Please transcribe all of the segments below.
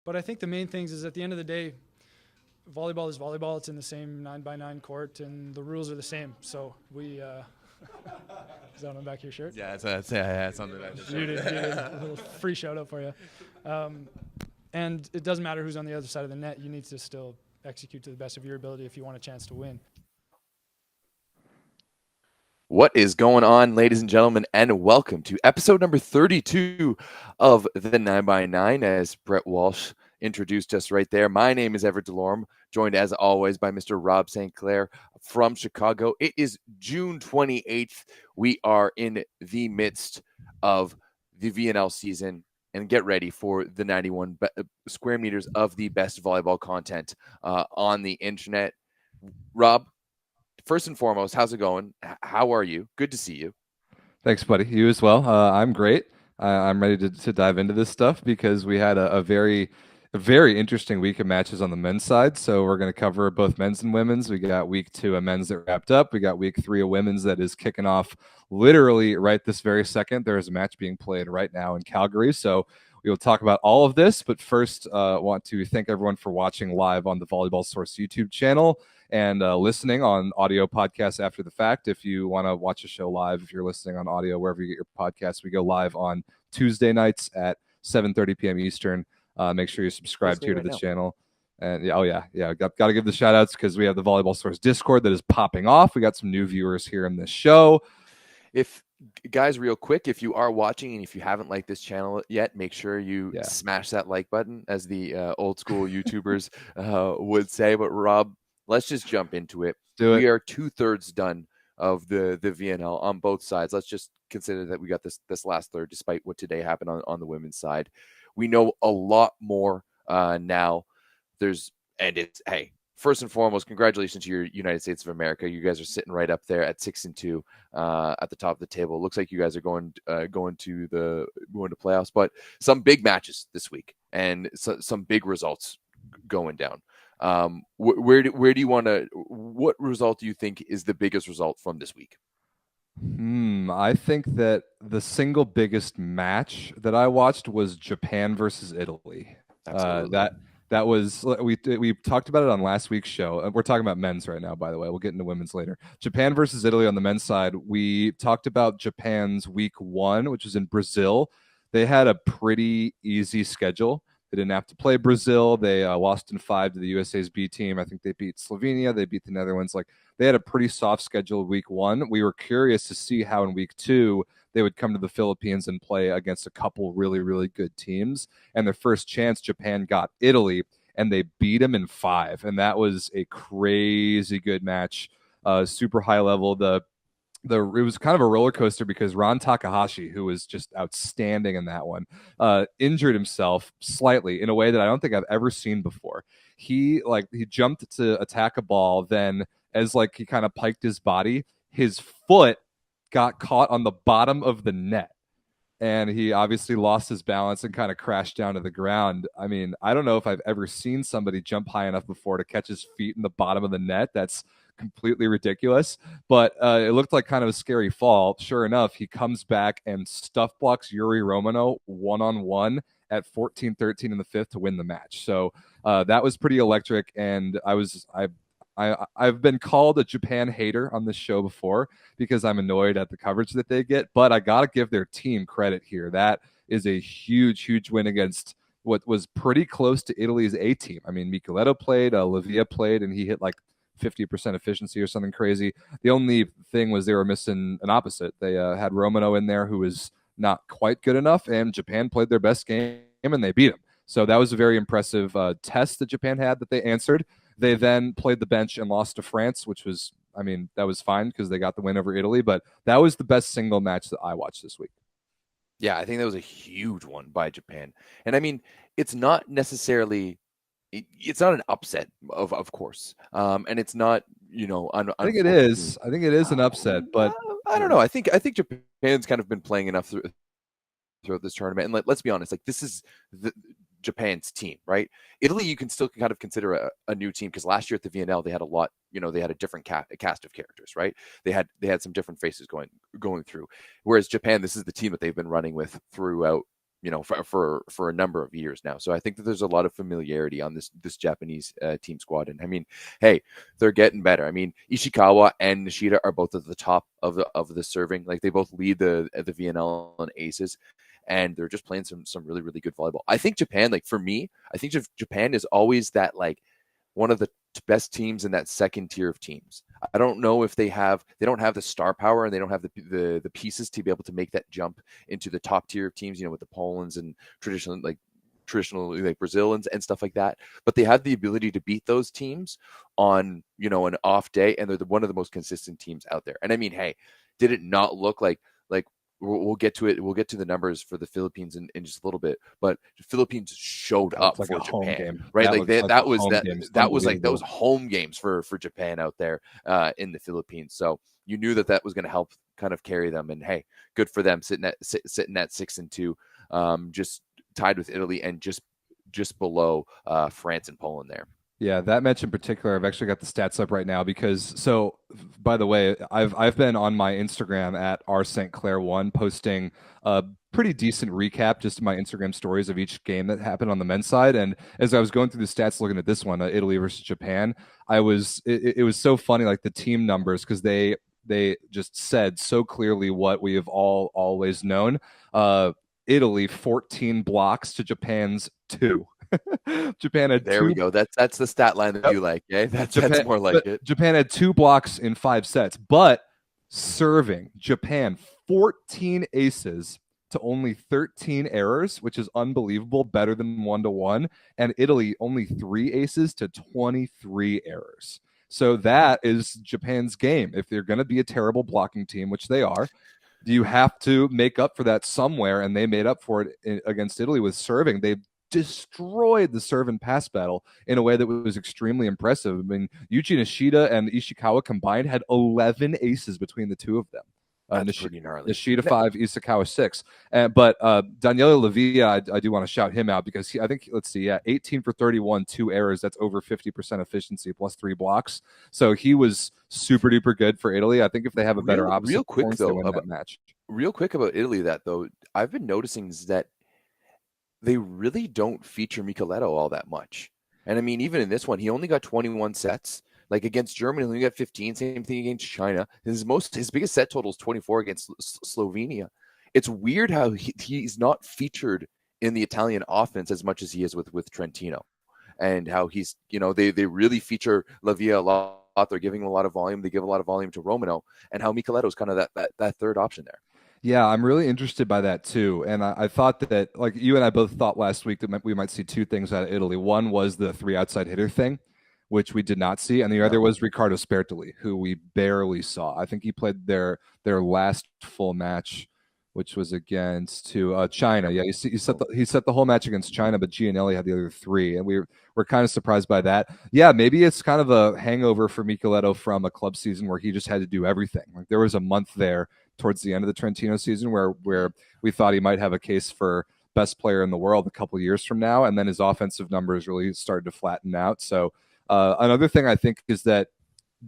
But I think the main things is at the end of the day, volleyball is volleyball. It's in the same 9x9 court, and the rules are the same. So we. Is that on the back of your shirt? Yeah, it's on the back of the shirt. A little free shout out for you. And it doesn't matter who's on the other side of the net. You need to still execute to the best of your ability if you want a chance to win. What is going on, ladies and gentlemen, and welcome to episode number 32 of the 9x9, as Brett Walsh introduced us right there. My name is Everett and Rob, joined as always by Mr. Rob St. Clair from Chicago. It is June 28th. We are in the midst of the VNL season, and get ready for the 91 square meters of the best volleyball content on the internet. Rob, first and foremost, how's it going? How are you? Good to see you. Thanks, buddy. You as well. I'm great. I'm ready to dive into this stuff because we had a very interesting week of matches on the men's side. So we're going to cover both men's and women's. We got week 2 of men's that wrapped up. We got week 3 of women's that is kicking off literally right this very second. There is a match being played right now in Calgary. So we will talk about all of this. But first, want to thank everyone for watching live on the Volleyball Source YouTube channel and listening on audio podcasts after the fact. If you want to watch a show live, if you're listening on audio, wherever you get your podcasts, we go live on Tuesday nights at 7:30 p.m. Eastern. Make sure you subscribe to the channel. And got to give the shout outs because we have the Volleyball Source Discord that is popping off. We got some new viewers here in this show. If guys, real quick, if you are watching and if you haven't liked this channel yet, make sure you smash that like button, as the old school YouTubers would say. But Rob, let's just jump into it. We are 2/3 done of the VNL on both sides. Let's just consider that we got this last third, despite what today happened on the women's side. We know a lot more now. First and foremost, congratulations to your United States of America. You guys are sitting right up there at 6-2 at the top of the table. It looks like you guys are going to playoffs, but some big matches this week and some big results going down. Where do you want to? What result do you think is the biggest result from this week? I think that the single biggest match that I watched was Japan versus Italy. That was, we talked about it on last week's show. We're talking about men's right now, by the way. We'll get into women's later. Japan versus Italy on the men's side. We talked about Japan's week 1, which was in Brazil. They had a pretty easy schedule. They didn't have to play Brazil. They lost in 5 to the USA's B team. I think they beat Slovenia. They beat the Netherlands. They had a pretty soft schedule week 1. We were curious to see how in week 2 they would come to the Philippines and play against a couple really, really good teams. And their first chance, Japan got Italy, and they beat them in 5. And that was a crazy good match, super high level. It was kind of a roller coaster because Ron Takahashi, who was just outstanding in that one, injured himself slightly in a way that I don't think I've ever seen before. He jumped to attack a ball, then as he kind of piked his body, his foot got caught on the bottom of the net. And he obviously lost his balance and kind of crashed down to the ground. I mean, I don't know if I've ever seen somebody jump high enough before to catch his feet in the bottom of the net. That's completely ridiculous. But it looked like kind of a scary fall. Sure enough, he comes back and stuff blocks Yuri Romano one-on-one at 14-13 in the 5th to win the match. So that was pretty electric. And I've been called a Japan hater on this show before because I'm annoyed at the coverage that they get, but I got to give their team credit here. That is a huge, huge win against what was pretty close to Italy's A team. I mean, Micheletto played, Lavia played, and he hit 50% efficiency or something crazy. The only thing was they were missing an opposite. They had Romano in there who was not quite good enough, and Japan played their best game, and they beat him. So that was a very impressive test that Japan had that they answered. They then played the bench and lost to France, which was, that was fine because they got the win over Italy. But that was the best single match that I watched this week. Yeah, I think that was a huge one by Japan. And it's not necessarily, it's not an upset, of course. And it's not, I think it is. I think it is an upset, but I don't know. I think Japan's kind of been playing enough throughout this tournament. And let's be honest, this is Japan's team, right? Italy, you can still kind of consider a new team because last year at the VNL they had a lot, they had a different cast of characters, right? They had some different faces going through. Whereas Japan, this is the team that they've been running with throughout, for a number of years now. So I think that there's a lot of familiarity on this Japanese team squad. And I mean, hey, they're getting better. I mean, Ishikawa and Nishida are both at the top of the serving. Like, they both lead the VNL and aces, and they're just playing some really, really good volleyball. I think Japan, like, for me, I think Japan is always that, like, one of the best teams in that second tier of teams. I don't know if they don't have the star power, and they don't have the pieces to be able to make that jump into the top tier of teams, with the Polands and traditionally like Brazil and stuff like that. But they have the ability to beat those teams on, an off day, and they're one of the most consistent teams out there. And I mean, hey, did it not look like we'll get to it. We'll get to the numbers for the Philippines in just a little bit, but the Philippines showed up like for a home Japan, game, right? That was home games for Japan out there in the Philippines. So you knew that was going to help kind of carry them. And hey, good for them sitting at 6-2, just tied with Italy and just below France and Poland there. Yeah, that match in particular, I've actually got the stats up right now so by the way, I've been on my Instagram at rstclair1 posting a pretty decent recap just in my Instagram stories of each game that happened on the men's side. And as I was going through the stats looking at this one, Italy versus Japan, it was so funny, like the team numbers, because they just said so clearly what we have all always known. Italy 14 blocks to Japan's 2. Japan had there 2. We go. That's the stat line that you like. Okay, that's more like it. Japan had 2 blocks in 5 sets, but serving, Japan 14 aces to only 13 errors, which is unbelievable, better than 1-1, and Italy only 3 aces to 23 errors. So that is Japan's game. If they're going to be a terrible blocking team, which they are, you have to make up for that somewhere, and they made up for it against Italy with serving. They destroyed the serve and pass battle in a way that was extremely impressive. I mean, Yuji Nishida and Ishikawa combined had 11 aces between the two of them. That's pretty gnarly. Nishida 5, Ishikawa 6. But Daniele Lavia, I do want to shout him out because I think, 18 for 31, 2 errors. That's over 50% efficiency plus 3 blocks. So he was super duper good for Italy. I think if they have a better opposite, real quick though, that match. Real quick about Italy, I've been noticing is that they really don't feature Micheletto all that much. And I mean, even in this one, he only got 21 sets. Like against Germany, he only got 15. Same thing against China. His biggest set total is 24 against Slovenia. It's weird how he's not featured in the Italian offense as much as he is with Trentino, and how he's, they really feature Lavia a lot. They're giving him a lot of volume. They give a lot of volume to Romano, and how Micheletto is kind of that third option there. Yeah, I'm really interested by that too. And I thought that, like you and I both thought last week, that we might see 2 things out of Italy. One was the 3 outside hitter thing, which we did not see. And the other was Riccardo Spertoli, who we barely saw. I think he played their last full match, which was against China. Yeah, he set the whole match against China, but Gianelli had the other 3. And we're kind of surprised by that. Yeah, maybe it's kind of a hangover for Micheletto from a club season where he just had to do everything. Like, there was a month there towards the end of the Trentino season where we thought he might have a case for best player in the world a couple of years from now, and then his offensive numbers really started to flatten out. So another thing I think is that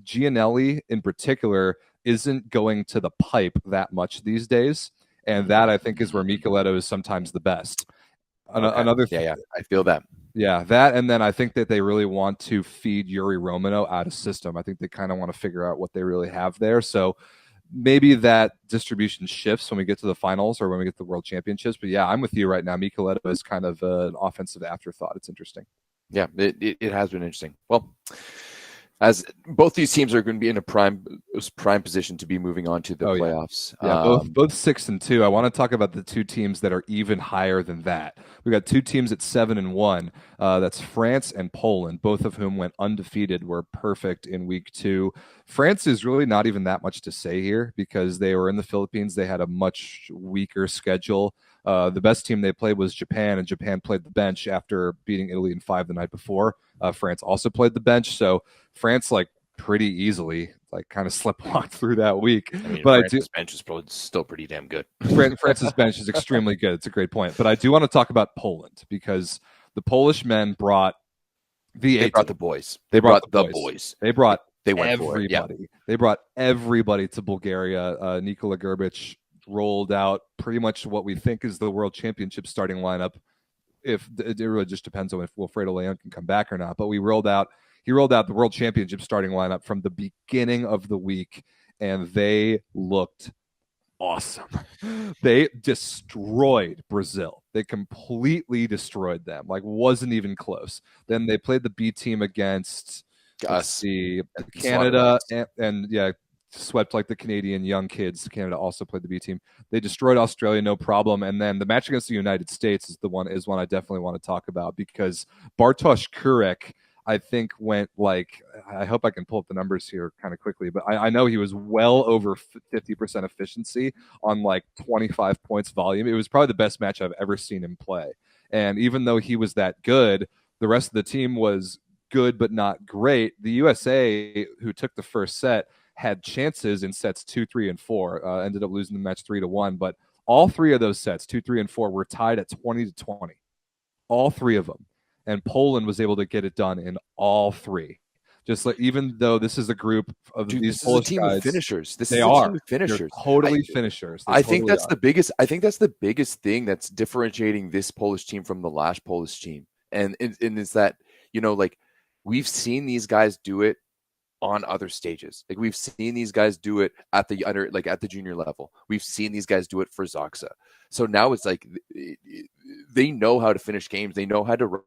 Gianelli in particular isn't going to the pipe that much these days, and that I think is where Micheletto is sometimes the best. Another thing, I feel that. Yeah, that, and then I think that they really want to feed Yuri Romano out of system. I think they kind of want to figure out what they really have there. So maybe that distribution shifts when we get to the finals or when we get to the World Championships. But yeah, I'm with you right now. Micheletto is kind of an offensive afterthought. It's interesting. Yeah, it has been interesting. Well, as both these teams are going to be in a prime position to be moving on to the playoffs. Yeah, both 6-2. I want to talk about the 2 teams that are even higher than that. We got 2 teams at 7-1. That's France and Poland, both of whom went undefeated, were perfect in week 2. France is really not even that much to say here because they were in the Philippines. They had a much weaker schedule. The best team they played was Japan, and Japan played the bench after beating Italy in 5 the night before. France also played the bench, so France pretty easily kind of sleptwalked through that week. I mean, but France's bench is probably still pretty damn good. France's bench is extremely good. It's a great point. But I do want to talk about Poland because the Polish men brought They brought the boys. They went everybody. For it. Yeah. They brought everybody to Bulgaria. Nikola Gerbic rolled out pretty much what we think is the World Championship starting lineup. If it really just depends on if Wilfredo Leon can come back or not. But he rolled out the World Championship starting lineup from the beginning of the week, and they looked awesome. They destroyed Brazil. They completely destroyed them. Like, wasn't even close. Then they played the B team against Canada, and swept like the Canadian young kids. Canada also played the B team. They destroyed Australia, no problem. And then the match against the United States is one I definitely want to talk about, because Bartosz Kurek, I think, went like, I hope I can pull up the numbers here kind of quickly, but I know he was well over 50% efficiency on like 25 points volume. It was probably the best match I've ever seen him play. And even though he was that good, the rest of the team was good but not great. The USA, who took the first set, had chances in sets 2, 3, and 4. Ended up losing the match 3-1, but all three of those sets, 2, 3, and 4, were tied at 20-20. All three of them. And Poland was able to get it done in all three. Just like, even though this is a group of these Polish guys, of finishers. They are finishers. They're totally finishers. I think that's the biggest thing that's differentiating this Polish team from the last Polish team, and is that, like, we've seen these guys do it on other stages. Like, we've seen these guys do it at the at the junior level. We've seen these guys do it for Zaksa. So now it's like they know how to finish games. They know how to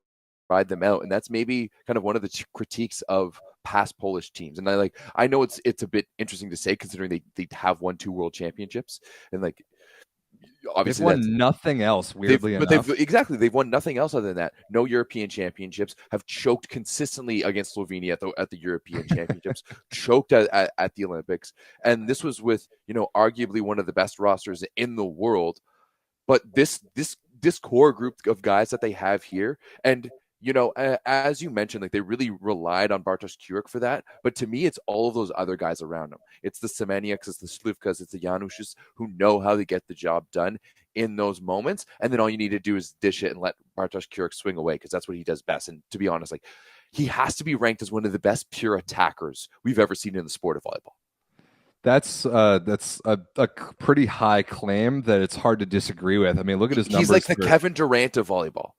ride them out, and that's maybe kind of one of the critiques of past Polish teams. And I know it's a bit interesting to say, considering they have won 2 world championships, and like, obviously they've won nothing else, weirdly enough. They've won nothing else other than that. No European championships. Have choked consistently against Slovenia at the European championships. Choked at the Olympics, and this was with arguably one of the best rosters in the world. But this core group of guys that they have here, and as you mentioned, like, they really relied on Bartosz Kurek for that. But to me, it's all of those other guys around him. It's the Semeniaks, it's the Slivkas, it's the Janushes, who know how to get the job done in those moments. And then all you need to do is dish it and let Bartosz Kurek swing away, because that's what he does best. And to be honest, like, he has to be ranked as one of the best pure attackers we've ever seen in the sport of volleyball. That's a pretty high claim that it's hard to disagree with. I mean, look at his numbers. He's like the Kevin Durant of volleyball.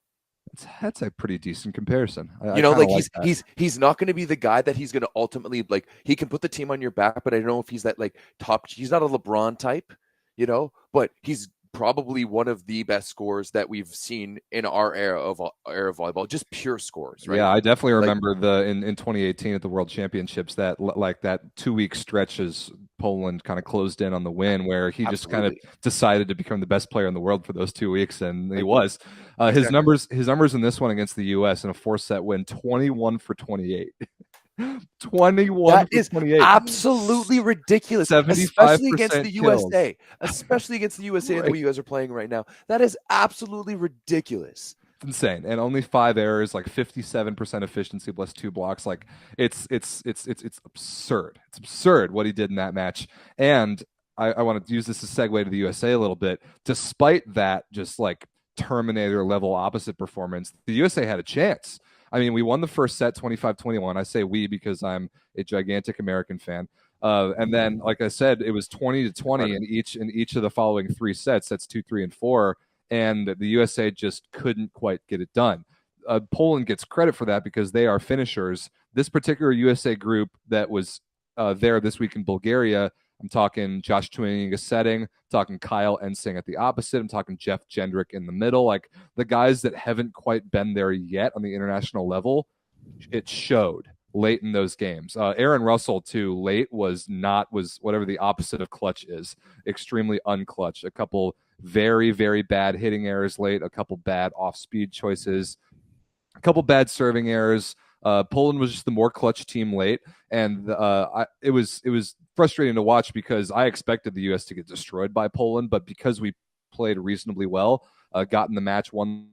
That's a pretty decent comparison. He's not going to be the guy that he's going to ultimately, like, he can put the team on your back, but I don't know if he's that, like, top. He's not a LeBron type, but he's probably one of the best scorers that we've seen in our era of volleyball, just pure scores, right? Yeah, I definitely remember in 2018 at the World Championships, that 2-week stretch as Poland kind of closed in on the win, where he just kind of decided to become the best player in the world for those 2 weeks, and he was. His numbers in this one against the U.S. in a 4-set win, 21 for 28. 21 that is 28. Absolutely ridiculous, especially against the USA. Especially against the USA right. The way you guys are playing right now. That is absolutely ridiculous. It's insane. And only 5 errors, like 57% efficiency plus 2 blocks. Like, it's absurd. It's absurd what he did in that match. And I want to use this as a segue to the USA a little bit. Despite that, just like Terminator level opposite performance, the USA had a chance. I mean, we won the first set 25-21. I say we because I'm a gigantic American fan. And then, like I said, it was 20-20 in each of the following 3 sets. That's 2, 3, and 4. And the USA just couldn't quite get it done. Poland gets credit for that because they are finishers. This particular USA group that was there this week in Bulgaria, I'm talking Josh Tuininga setting, I'm talking Kyle Ensing at the opposite, I'm talking Jeff Jendrick in the middle. Like, the guys that haven't quite been there yet on the international level, it showed late in those games. Aaron Russell, too, late was whatever the opposite of clutch is. Extremely unclutch. A couple very, very bad hitting errors late, a couple bad off-speed choices, a couple bad serving errors. Poland was just the more clutch team late, and it was frustrating to watch because I expected the U.S. to get destroyed by Poland, but because we played reasonably well, got in the match, won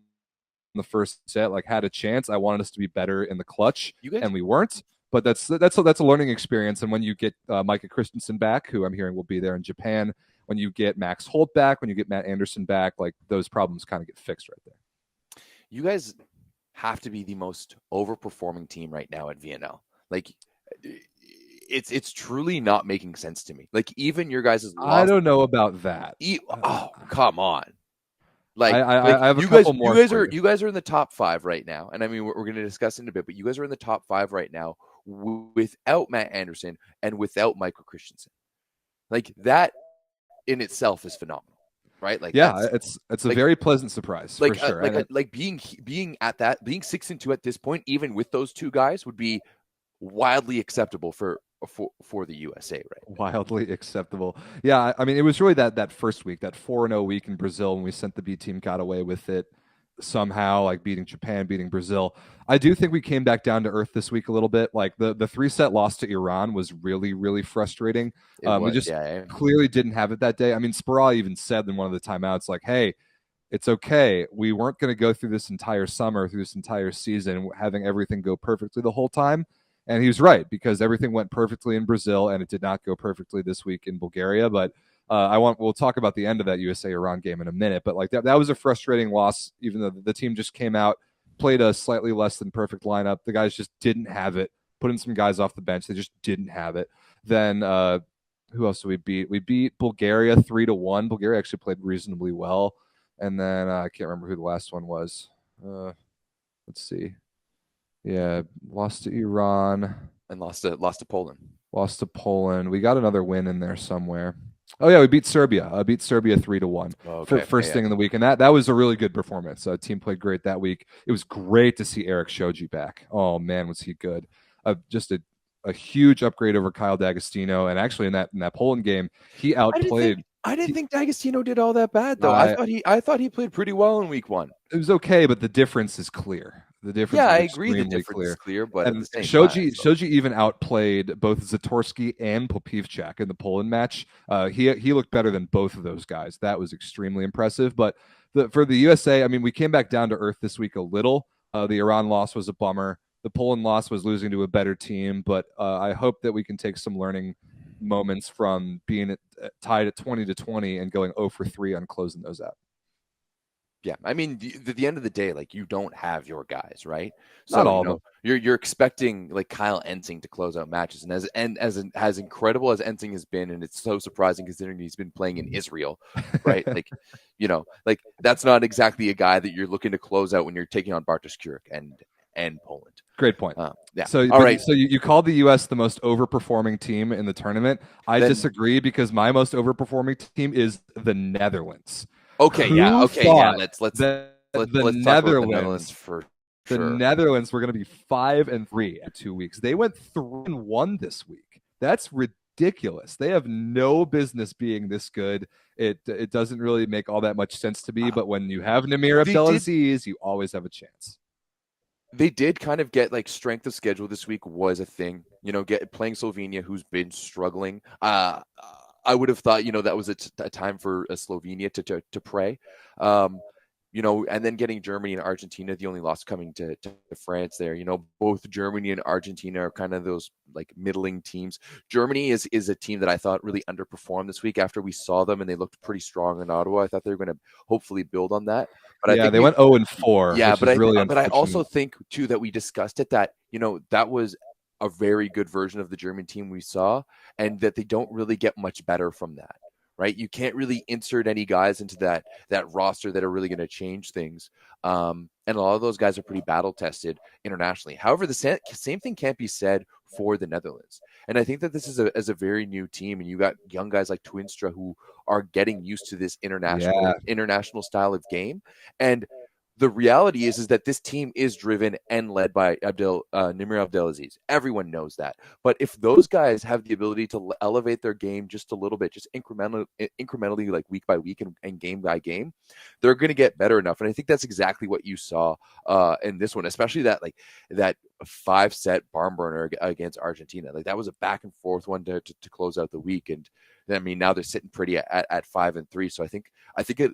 the first set, like, had a chance. I wanted us to be better in the clutch, and we weren't. But that's a learning experience. And when you get Micah Christensen back, who I'm hearing will be there in Japan, when you get Max Holt back, when you get Matt Anderson back, like, those problems kind of get fixed right there. You guys have to be the most overperforming team right now at VNL. Like, it's truly not making sense to me. Like even your guys' loss. I don't know about that. Oh, come on. Like, I have a you couple guys, more. You guys are in the top 5 right now, and I mean we're going to discuss in a bit. But you guys are in the top 5 right now without Matt Anderson and without Michael Christensen. Like that in itself is phenomenal, right? Like yeah, it's a very pleasant surprise like, for sure. Like being 6-2 at this point, even with those two guys, would be wildly acceptable for the USA, right? Wildly acceptable. Yeah, I mean, it was really that first week, that 4-0 week in Brazil when we sent the B team, got away with it somehow, like beating Japan, beating Brazil. I do think we came back down to earth this week a little bit. Like the 3-set loss to Iran was really, really frustrating. We just clearly didn't have it that day. I mean, Sparral even said in one of the timeouts, like, hey, it's okay. We weren't going to go through this entire summer, through this entire season, having everything go perfectly the whole time. And he was right, because everything went perfectly in Brazil, and it did not go perfectly this week in Bulgaria. But we'll talk about the end of that USA-Iran game in a minute. But like that was a frustrating loss, even though the team just came out, played a slightly less than perfect lineup. The guys just didn't have it. Put in some guys off the bench. They just didn't have it. Then who else did we beat? We beat Bulgaria 3-1. Bulgaria actually played reasonably well. And then I can't remember who the last one was. Let's see. Yeah, lost to Iran. And lost to Poland. Lost to Poland. We got another win in there somewhere. Oh yeah, we beat Serbia. Beat Serbia 3-1 for first thing in the week, and that was a really good performance. Team played great that week. It was great to see Eric Shoji back. Oh man, was he good! Just a huge upgrade over Kyle D'Agostino, and actually in that Poland game, he outplayed. I didn't think D'Agostino did all that bad though. I thought he played pretty well in week 1. It was okay, but the difference is clear. The difference. Yeah, is I agree. The difference is clear, but and Shoji even outplayed both Zatorsky and Popivchak in the Poland match. He looked better than both of those guys. That was extremely impressive. But for the USA, I mean, we came back down to earth this week a little. The Iran loss was a bummer. The Poland loss was losing to a better team, but I hope that we can take some learning moments from being tied at 20-20 and going 0-for-3 on closing those out. Yeah, I mean, at the end of the day, like you don't have your guys, right? So not all of them. You're expecting like Kyle Ensing to close out matches, and as incredible as Ensing has been, and it's so surprising considering he's been playing in Israel, right? like, like that's not exactly a guy that you're looking to close out when you're taking on Bartosz Kurek and Poland. Great point. Yeah. So, all right. So you called the U.S. the most overperforering team in the tournament. I disagree, because my most overperforming team is the Netherlands. Okay. Yeah. Okay. Yeah. Let's the talk about the Netherlands for sure. The Netherlands were going to be 5-3 at 2 weeks. They went 3-1 this week. That's ridiculous. They have no business being this good. It doesn't really make all that much sense to me. But when you have Namir Abdelaziz, you always have a chance. They did kind of get like strength of schedule this week was a thing, playing Slovenia, who's been struggling. I would have thought, that was a time for Slovenia to pray, and then getting Germany and Argentina, the only loss coming to France there. Both Germany and Argentina are kind of those like middling teams. Germany is a team that I thought really underperformed this week after we saw them and they looked pretty strong in Ottawa. I thought they were going to hopefully build on that. But I think they went 0-4. Yeah, but I also think too that we discussed it that that was a very good version of the German team we saw, and that they don't really get much better from that. Right, you can't really insert any guys into that roster that are really going to change things. And a lot of those guys are pretty battle tested internationally. However, the same thing can't be said for the Netherlands. And I think that this is a very new team, and you got young guys like Twinstra who are getting used to this international style of game. And the reality is that this team is driven and led by Namir Abdelaziz. Everyone knows that. But if those guys have the ability to elevate their game just a little bit, just incrementally, like week by week and game by game, they're going to get better enough. And I think that's exactly what you saw in this one, especially that 5-set barn burner against Argentina. Like that was a back and forth one to close out the week. And I mean, now they're sitting pretty at 5-3. So I think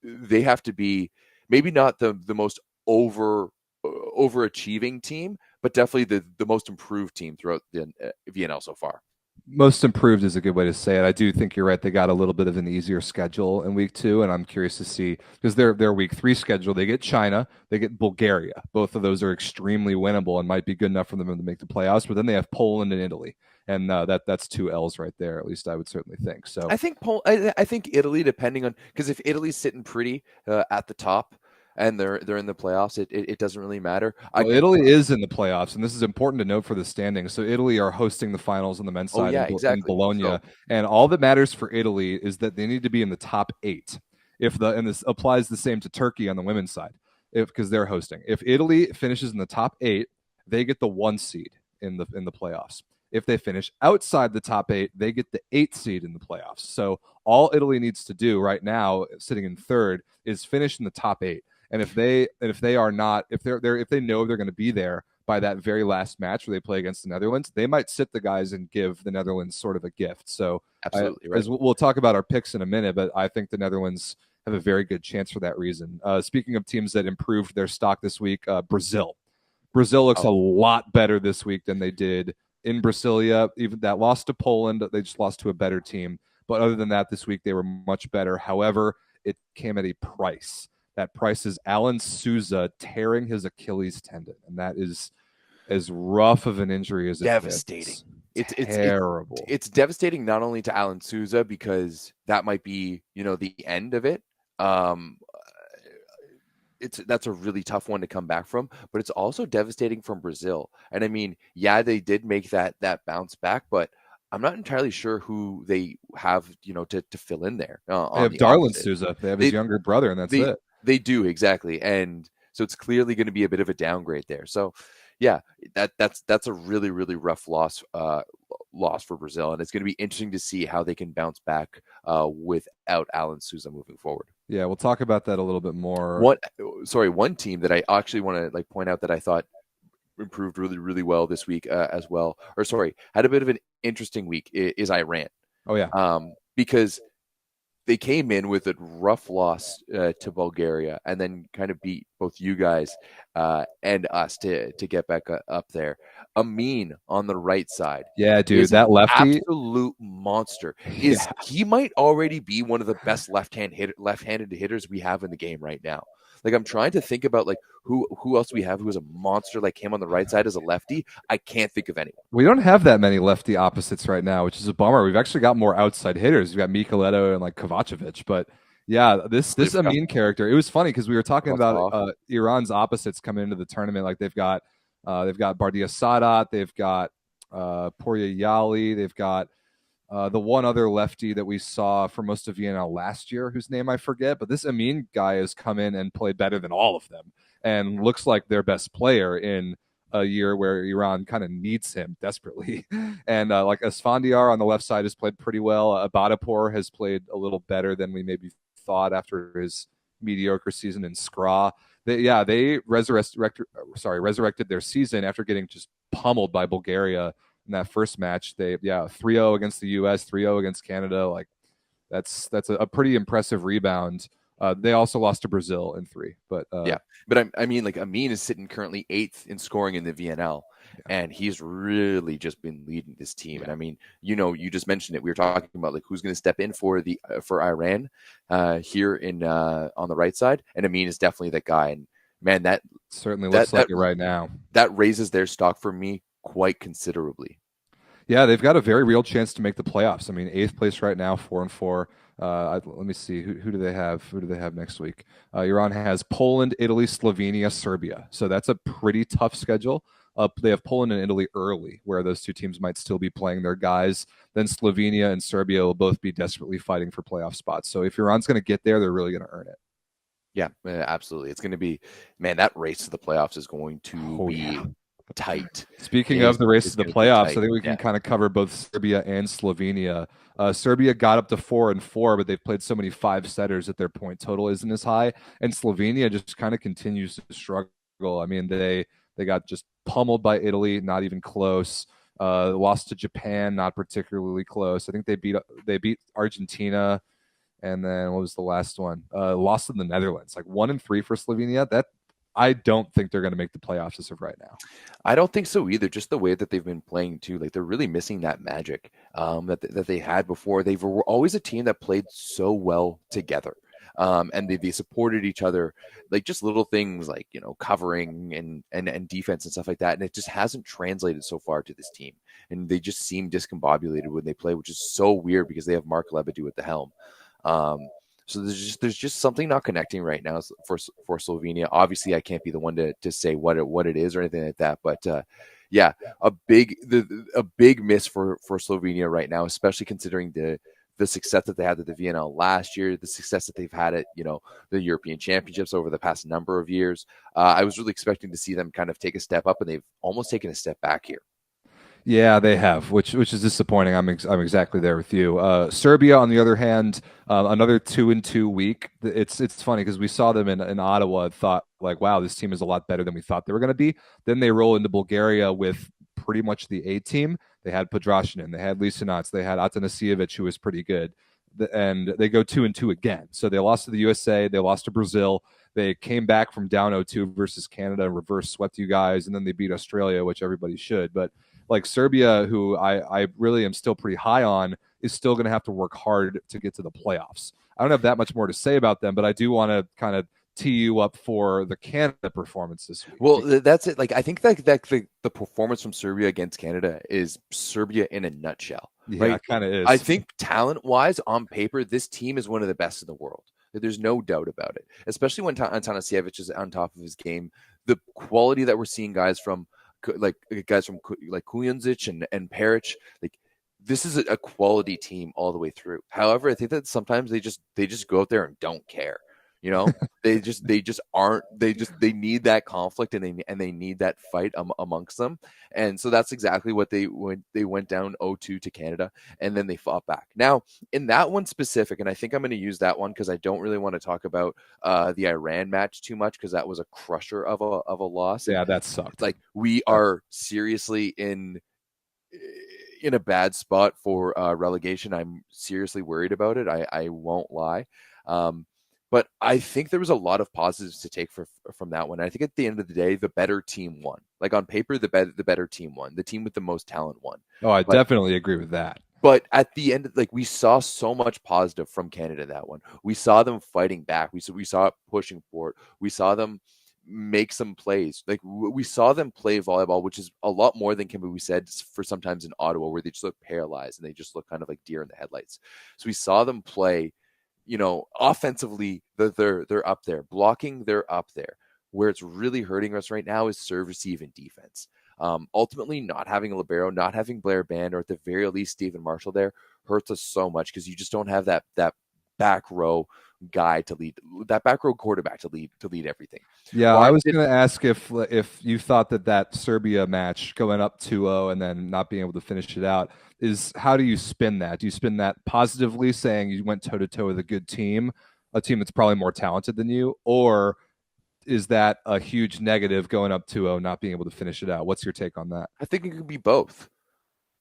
they have to be, maybe not the most overachieving team, but definitely the most improved team throughout the VNL so far. Most improved is a good way to say it. I do think you're right. They got a little bit of an easier schedule in week 2, and I'm curious to see because their week 3 schedule. They get China, they get Bulgaria. Both of those are extremely winnable and might be good enough for them to make the playoffs. But then they have Poland and Italy, and that's 2 L's right there. At least I would certainly think. So I think I think Italy, depending on, because if Italy's sitting pretty at the top and they're in the playoffs, it doesn't really matter. Well, Italy is in the playoffs, and this is important to note for the standings. So Italy are hosting the finals on the men's side in Bologna, So, and all that matters for Italy is that they need to be in the top 8. And this applies the same to Turkey on the women's side, because they're hosting. If Italy finishes in the top 8, they get the 1 seed in the playoffs. If they finish outside the top 8, they get the 8th seed in the playoffs. So all Italy needs to do right now, sitting in 3rd, is finish in the top 8. And if they know they're going to be there by that very last match where they play against the Netherlands, they might sit the guys and give the Netherlands sort of a gift. So absolutely right. As we'll talk about our picks in a minute, but I think the Netherlands have a very good chance for that reason. Speaking of teams that improved their stock this week, Brazil. Brazil looks a lot better this week than they did in Brasilia. Even that loss to Poland, they just lost to a better team. But other than that, this week they were much better. However, it came at a price. That price is Alan Souza tearing his Achilles tendon, and that is as rough of an injury as it devastating. It's terrible. It's devastating not only to Alan Souza, because that might be the end of it. That's a really tough one to come back from, but it's also devastating from Brazil. And I mean, yeah, they did make that bounce back, but I'm not entirely sure who they have, to fill in there. They have Darlin Souza. They have his younger brother, and that's it. They do, exactly. And so it's clearly going to be a bit of a downgrade there. So yeah, that's a really, really rough loss for Brazil. And it's going to be interesting to see how they can bounce back without Alan Souza moving forward. Yeah, we'll talk about that a little bit more. One team that I actually want to point out that I thought improved really, really well this week as well. Had a bit of an interesting week is Iran. Oh yeah. Because they came in with a rough loss to Bulgaria, and then kind of beat both you guys and us to get back up there. Amin on the right side, yeah, dude, that lefty, absolute monster. He might already be one of the best left-handed hitters we have in the game right now. Like, I'm trying to think about who else we have who is a monster like him on the right side as a lefty. I can't think of anyone. We don't have that many lefty opposites right now, which is a bummer. We've actually got more outside hitters. We've got Micheleto and Kovacevic. But yeah, this Amin character, it was funny because we were talking about Iran's opposites coming into the tournament. Like they've got Bardia Sadat, they've got Porya Yali, they've got the one other lefty that we saw for most of Vienna last year, whose name I forget, but this Amin guy has come in and played better than all of them and looks like their best player in a year where Iran kind of needs him desperately. And Asfandiar on the left side has played pretty well. Abadapur has played a little better than we maybe thought after his mediocre season in Skra. They resurrected their season after getting just pummeled by Bulgaria in that first match. They 3-0 against the US, 3-0 against Canada. That's a pretty impressive rebound. They also lost to Brazil in 3, but I mean, Amin is sitting currently 8th in scoring in the VNL, and he's really just been leading this team. And I mean, you just mentioned it. We were talking about who's going to step in for Iran here in on the right side, and Amin is definitely that guy. And man, that certainly looks like it right now. That raises their stock for me quite considerably. Yeah, they've got a very real chance to make the playoffs. I mean, 8th place right now, 4-4. Let me see. Who do they have? Who do they have next week? Iran has Poland, Italy, Slovenia, Serbia. So that's a pretty tough schedule. They have Poland and Italy early, where those two teams might still be playing their guys. Then Slovenia and Serbia will both be desperately fighting for playoff spots. So if Iran's going to get there, they're really going to earn it. Yeah, absolutely. It's going to be, man, that race to the playoffs is going to be tight. Speaking of the race to the playoffs, I think we can kind of cover both Serbia and Slovenia. Serbia got up to 4-4, but they've played so many 5-setters that their point total isn't as high. And Slovenia just kind of continues to struggle. I mean, they got just pummeled by Italy, not even close. Lost to Japan, not particularly close. I think they beat Argentina, and then what was the last one? Lost to the Netherlands. 1-3 for Slovenia. That I don't think they're going to make the playoffs as of right now. I don't think so either. Just the way that they've been playing too, like they're really missing that magic that they had before. They were always a team that played so well together, and they supported each other, like just little things like covering and defense and stuff like that. And it just hasn't translated so far to this team, and they just seem discombobulated when they play, which is so weird because they have Mark Lebedew at the helm. So there's just something not connecting right now for Slovenia. Obviously, I can't be the one to say what it is or anything like that. But yeah, a big miss for Slovenia right now, especially considering the success that they had at the VNL last year, the success that they've had at the European Championships over the past number of years. I was really expecting to see them kind of take a step up, and they've almost taken a step back here. Yeah, they have, which is disappointing. I'm exactly there with you. Serbia, on the other hand, another 2-2 week. It's funny because we saw them in Ottawa and thought like, wow, this team is a lot better than we thought they were going to be. Then they roll into Bulgaria with pretty much the A team. They had Podrashinin, they had Lisinac, they had Atanasijevic, who was pretty good, and they go 2-2 again. So they lost to the USA, they lost to Brazil. They came back from down 0-2 versus Canada and reverse swept you guys, and then they beat Australia, which everybody should, but like Serbia, who I really am still pretty high on, is still going to have to work hard to get to the playoffs. I don't have that much more to say about them, but I do want to kind of tee you up for the Canada performance this week. Well, that's it. Like, I think that the performance from Serbia against Canada is Serbia in a nutshell. Yeah, right? It kind of is. I think talent-wise, on paper, this team is one of the best in the world. There's no doubt about it, especially when Atanasijevic is on top of his game. The quality that we're seeing guys from Kujundžić and Peric, like this is a quality team all the way through. However, I think that sometimes they just go out there and don't care. They need that conflict and they need that fight amongst them. And so that's exactly what they went down 0-2 to Canada, and then they fought back. Now, in that one specific, and I think I'm going to use that one because I don't really want to talk about the Iran match too much because that was a crusher of a loss. Yeah, that sucked. Like we are seriously in a bad spot for relegation. I'm seriously worried about it. I won't lie. But I think there was a lot of positives to take from that one. I think at the end of the day, the better team won. Like on paper, the better team won. The team with the most talent won. Oh, I definitely agree with that. But at the end, like we saw so much positive from Canada in that one. We saw them fighting back. We saw it pushing forward. We saw them make some plays. Like we saw them play volleyball, which is a lot more than can be said for sometimes in Ottawa, where they just look paralyzed and they just look kind of like deer in the headlights. So we saw them play. Offensively, they're up there. Blocking, they're up there. Where it's really hurting us right now is serve, receive, and defense. Ultimately, not having a libero, not having Blair Band, or at the very least Stephen Marshall there hurts us so much because you just don't have that back row guy to lead, that back row quarterback to lead everything. Yeah, I was going to ask if you thought that Serbia match going up 2-0 and then not being able to finish it out is, how do you spin that? Do you spin that positively, saying you went toe-to-toe with a good team, a team that's probably more talented than you, or is that a huge negative going up 2-0, not being able to finish it out? What's your take on that? I think it could be both.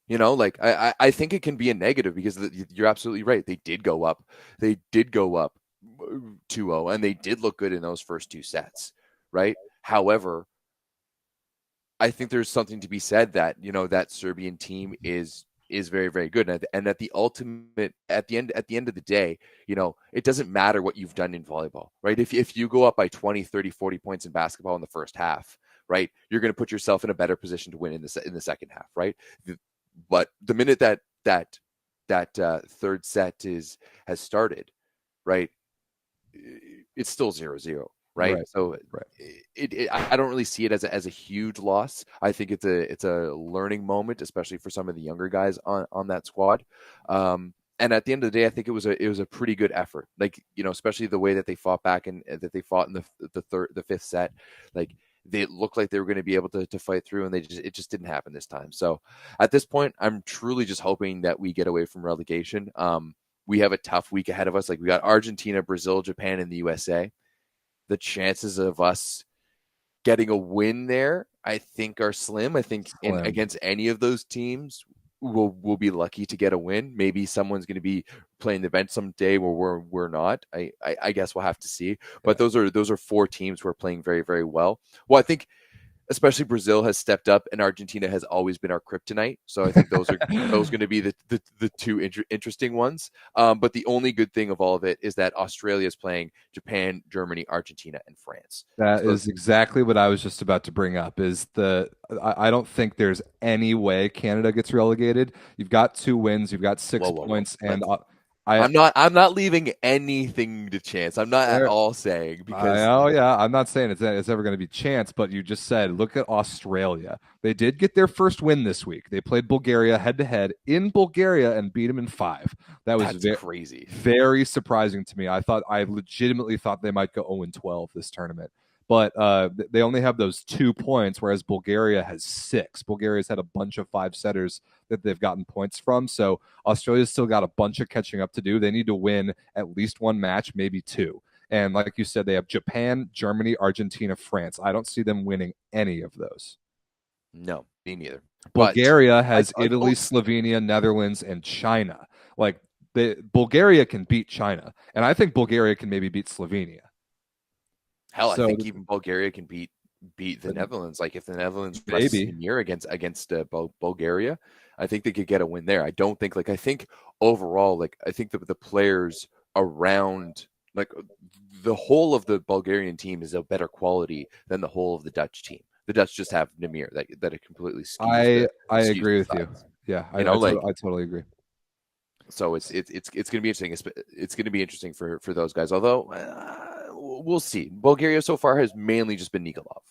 I think it can be a negative because you're absolutely right. They did go up. They did go up 2-0, and they did look good in those first two sets, right? However, I think there's something to be said that, that Serbian team is very, very good. And at the end of the day, it doesn't matter what you've done in volleyball, right? If you go up by 20, 30, 40 points in basketball in the first half, right, you're going to put yourself in a better position to win in the second half, right? But the minute that third set has started, right, it's still 0-0, right? So right. I don't really see it as a huge loss. I think it's a learning moment, especially for some of the younger guys on that squad. And at the end of the day, I think it was a pretty good effort. Like, especially the way that they fought back and that they fought in the fifth set. Like, they looked like they were going to be able to fight through, and it just didn't happen this time. So at this point, I'm truly just hoping that we get away from relegation. We have a tough week ahead of us. Like, we got Argentina, Brazil, Japan, and the USA. The chances of us getting a win there, I think, are slim. I think against any of those teams, we'll be lucky to get a win. Maybe someone's going to be playing the bench someday where we're not. I guess we'll have to see. But those are 4 teams who are playing very, very well. Well, I think especially Brazil has stepped up, and Argentina has always been our kryptonite. So I think those are going to be the 2 interesting ones. But the only good thing of all of it is that Australia is playing Japan, Germany, Argentina, and France. That is exactly what I was just about to bring up. I don't think there's any way Canada gets relegated. You've got 2 wins, you've got 6 points, and I'm not leaving anything to chance. I'm not at all saying because I'm not saying it's ever going to be chance, but you just said look at Australia. They did get their first win this week. They played Bulgaria head to head in Bulgaria and beat them in 5. That's crazy. Very surprising to me. I legitimately thought they might go 0-12 this tournament. But they only have those 2 points, whereas Bulgaria has 6. Bulgaria's had a bunch of 5-setters that they've gotten points from. So Australia's still got a bunch of catching up to do. They need to win at least 1 match, maybe 2. And like you said, they have Japan, Germany, Argentina, France. I don't see them winning any of those. No, me neither. Bulgaria has Italy, Slovenia, Netherlands, and China. Bulgaria can beat China. And I think Bulgaria can maybe beat Slovenia. Hell, I think even Bulgaria can beat the Netherlands. Like if the Netherlands rests in year against Bulgaria, I think they could get a win there. I don't think I think overall, I think the players around the whole of the Bulgarian team is of better quality than the whole of the Dutch team. The Dutch just have Namir that it completely skews. I agree with you. Yeah, I totally agree. So it's going to be interesting. It's going to be interesting for those guys. Although we'll see. Bulgaria so far has mainly just been Nikolov.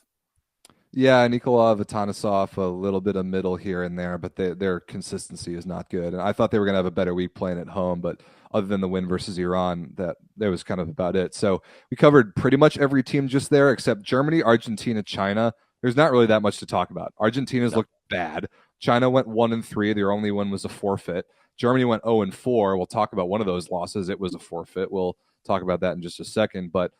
Yeah, Nikolov, Atanasov, a little bit of middle here and there, but their consistency is not good. And I thought they were going to have a better week playing at home, but other than the win versus Iran, that was kind of about it. So we covered pretty much every team just there except Germany, Argentina, China. There's not really that much to talk about. Argentina's looked bad. China went 1-3. Their only win was a forfeit. Germany went 0-4. We'll talk about one of those losses. It was a forfeit. We'll talk about that in just a second. But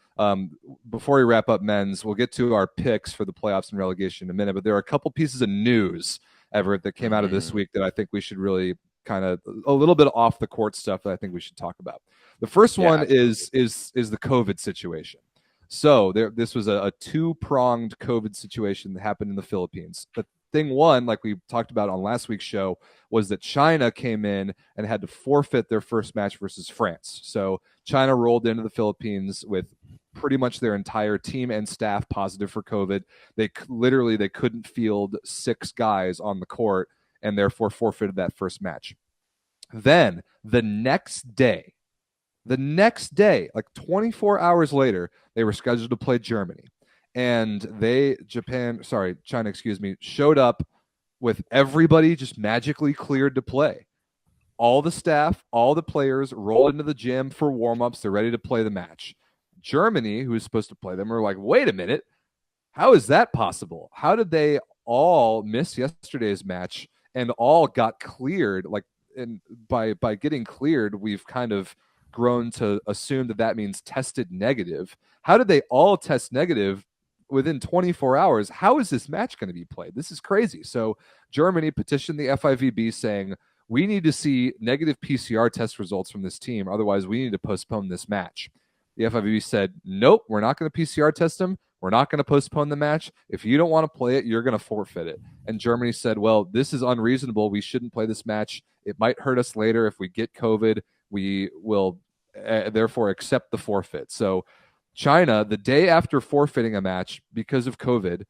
before we wrap up men's, we'll get to our picks for the playoffs and relegation in a minute. But there are a couple pieces of news, Everett, that came out of this week that I think we should really kind of a little bit off the court stuff that I think we should talk about. The first one is the COVID situation. So this was a 2-pronged COVID situation that happened in the Philippines. But thing one, like we talked about on last week's show, was that China came in and had to forfeit their first match versus France. So China rolled into the Philippines with pretty much their entire team and staff positive for COVID. They couldn't field 6 guys on the court and therefore forfeited that first match. Then the next day, like 24 hours later, they were scheduled to play Germany. And China, showed up with everybody just magically cleared to play. All the staff, all the players roll into the gym for warm-ups. They're ready to play the match. Germany, who was supposed to play them, were like, wait a minute. How is that possible? How did they all miss yesterday's match and all got cleared? And by getting cleared, we've kind of grown to assume that means tested negative. How did they all test negative within 24 hours? How is this match going to be played? This is crazy. So Germany petitioned the FIVB saying, we need to see negative PCR test results from this team. Otherwise, we need to postpone this match. The FIVB said, nope, we're not going to PCR test them. We're not going to postpone the match. If you don't want to play it, you're going to forfeit it. And Germany said, well, this is unreasonable. We shouldn't play this match. It might hurt us later. If we get COVID, we will therefore accept the forfeit. So China, the day after forfeiting a match because of COVID,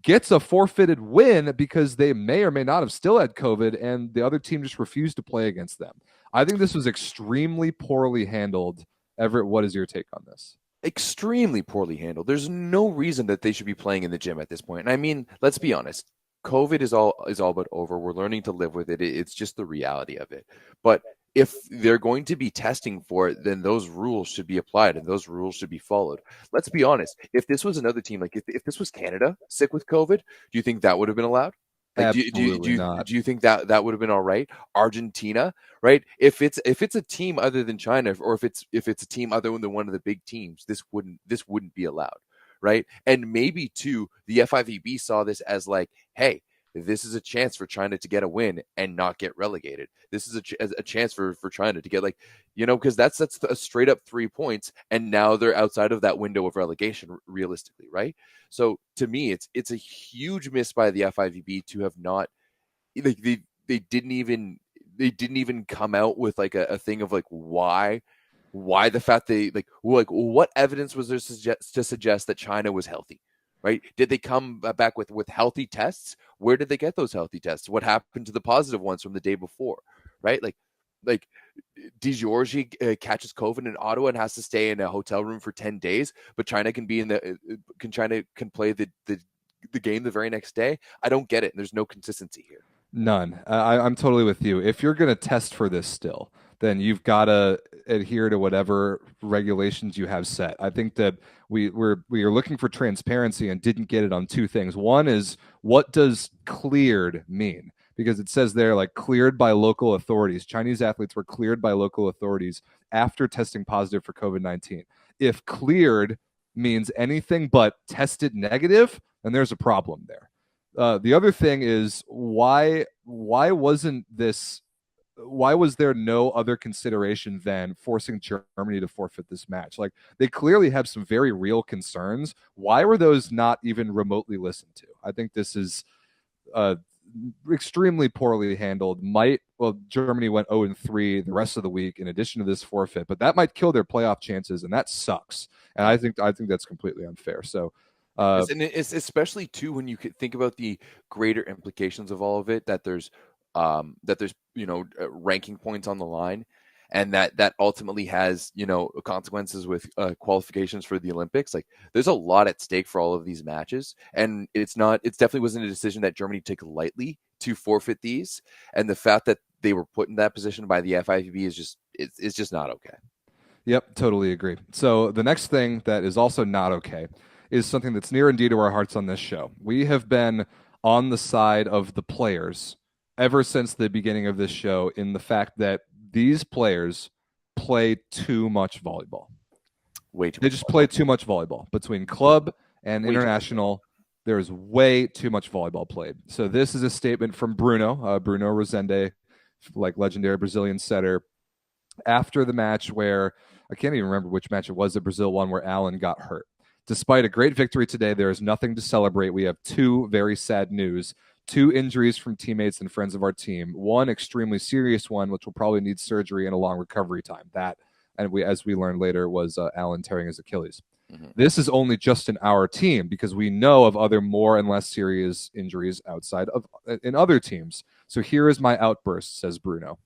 gets a forfeited win because they may or may not have still had COVID and the other team just refused to play against them. I think this was extremely poorly handled. Everett, what is your take on this? Extremely poorly handled. There's no reason that they should be playing in the gym at this point. And I mean, let's be honest. COVID is all but over. We're learning to live with it. It's just the reality of it. But if they're going to be testing for it, then those rules should be applied and those rules should be followed. Let's be honest. If this was another team, like if this was Canada sick with COVID, do you think that would have been allowed? Like, Absolutely not. Do you think that would have been all right? Argentina, right? If it's a team other than China, or if it's a team other than one of the big teams, this wouldn't be allowed, right? And maybe too, the FIVB saw this as like, hey, this is a chance for China to get a win and not get relegated. This is a chance for China to get, like, because that's a straight up 3 points, and now they're outside of that window of relegation realistically, right? So to me, it's a huge miss by the FIVB to have not, like, they didn't even come out with like a thing of like why the fact they like what evidence was there to suggest that China was healthy, right? Did they come back with healthy tests? Where did they get those healthy tests? What happened to the positive ones from the day before, right? Like Di Giorgi catches COVID in Ottawa and has to stay in a hotel room for 10 days, but China can be in China can play the game the very next day. I don't get it. There's no consistency here. None. I'm totally with you. If you're going to test for this still, then you've got to adhere to whatever regulations you have set. I think that we are looking for transparency and didn't get it on two things. One is, what does cleared mean? Because it says there, like, cleared by local authorities. Chinese athletes were cleared by local authorities after testing positive for COVID-19. If cleared means anything but tested negative, then there's a problem there. The other thing is, why was there no other consideration than forcing Germany to forfeit this match? Like, they clearly have some very real concerns. Why were those not even remotely listened to? I think this is extremely poorly handled. Germany went 0-3 the rest of the week in addition to this forfeit, but that might kill their playoff chances, and that sucks. And I think that's completely unfair. So. And it's especially too when you think about the greater implications of all of it, that there's ranking points on the line, and that ultimately has consequences with qualifications for the Olympics. Like, there's a lot at stake for all of these matches, and it definitely wasn't a decision that Germany took lightly to forfeit these, and the fact that they were put in that position by the FIVB is just not okay. Yep, totally agree. So the next thing that is also not okay is something that's near and dear to our hearts on this show. We have been on the side of the players ever since the beginning of this show, in the fact that these players play too much volleyball. They just play too much volleyball. Between club and international, there's way too much volleyball played. So this is a statement from Bruno Rosende, like legendary Brazilian setter, after the match where, I can't even remember which match it was that Brazil won, where Alan got hurt. Despite a great victory today, there is nothing to celebrate. We have two very sad news, 2 injuries from teammates and friends of our team. One extremely serious one, which will probably need surgery and a long recovery time. As we learned later, was Alan tearing his Achilles. Mm-hmm. This is only just in our team, because we know of other more and less serious injuries in other teams. So here is my outburst, says Bruno.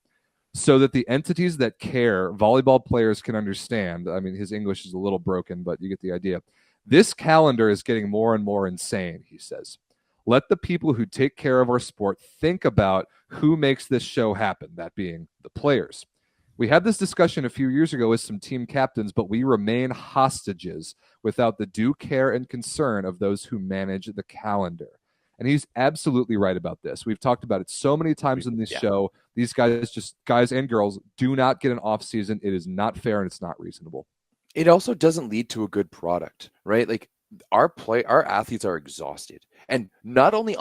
So that the entities that care, volleyball players, can understand. I mean, his English is a little broken, but you get the idea. This calendar is getting more and more insane, he says. Let the people who take care of our sport think about who makes this show happen, that being the players. We had this discussion a few years ago with some team captains, but we remain hostages without the due care and concern of those who manage the calendar. And he's absolutely right about this. We've talked about it so many times in this show. These guys and girls, do not get an off season. It is not fair, and it's not reasonable. It also doesn't lead to a good product, right? Like, our athletes are exhausted, and not only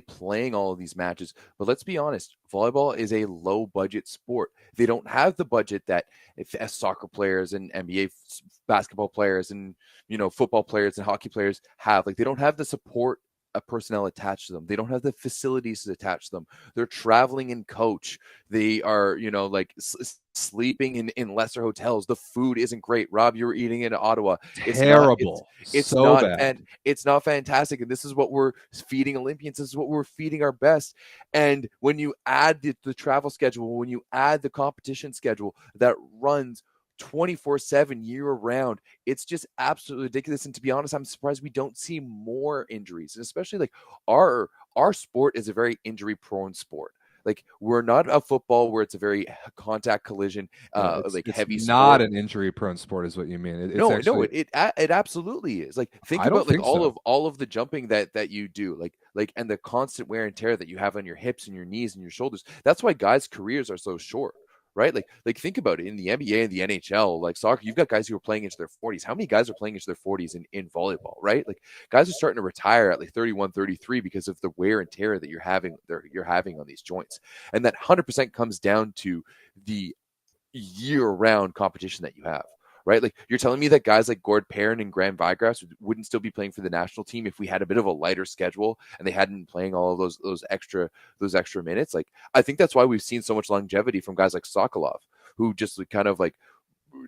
playing all of these matches, but let's be honest, volleyball is a low budget sport. They don't have the budget that as soccer players and NBA basketball players and football players and hockey players have. Like, they don't have the support personnel attached to them. They don't have the facilities attached to them. They're traveling in coach. They are, sleeping in lesser hotels. The food isn't great. Rob, you were eating in Ottawa. It's terrible. It's so not bad. And it's not fantastic. And this is what we're feeding Olympians. This is what we're feeding our best. And when you add the travel schedule, when you add the competition schedule that runs 24/7 year round, it's just absolutely ridiculous. And to be honest, I'm surprised we don't see more injuries, and especially like our sport is a very injury prone sport. Like, we're not a football where it's a very contact collision, it's heavy sport. Not an injury prone sport is what you mean. It absolutely is. Like, think about all of the jumping that you do, like and the constant wear and tear that you have on your hips and your knees and your shoulders. That's why guys' careers are so short. right? Like think about it in the NBA and the NHL, like soccer, you've got guys who are playing into their 40s. How many guys are playing into their 40s in volleyball, right? Like guys are starting to retire at like 31, 33 because of the wear and tear that you're having on these joints. And that 100% comes down to the year-round competition that you have. Right, like you're telling me that guys like Gord Perrin and Graham Vigrass wouldn't still be playing for the national team if we had a bit of a lighter schedule and they hadn't been playing all of those extra minutes. Like I think that's why we've seen so much longevity from guys like Sokolov, who just kind of like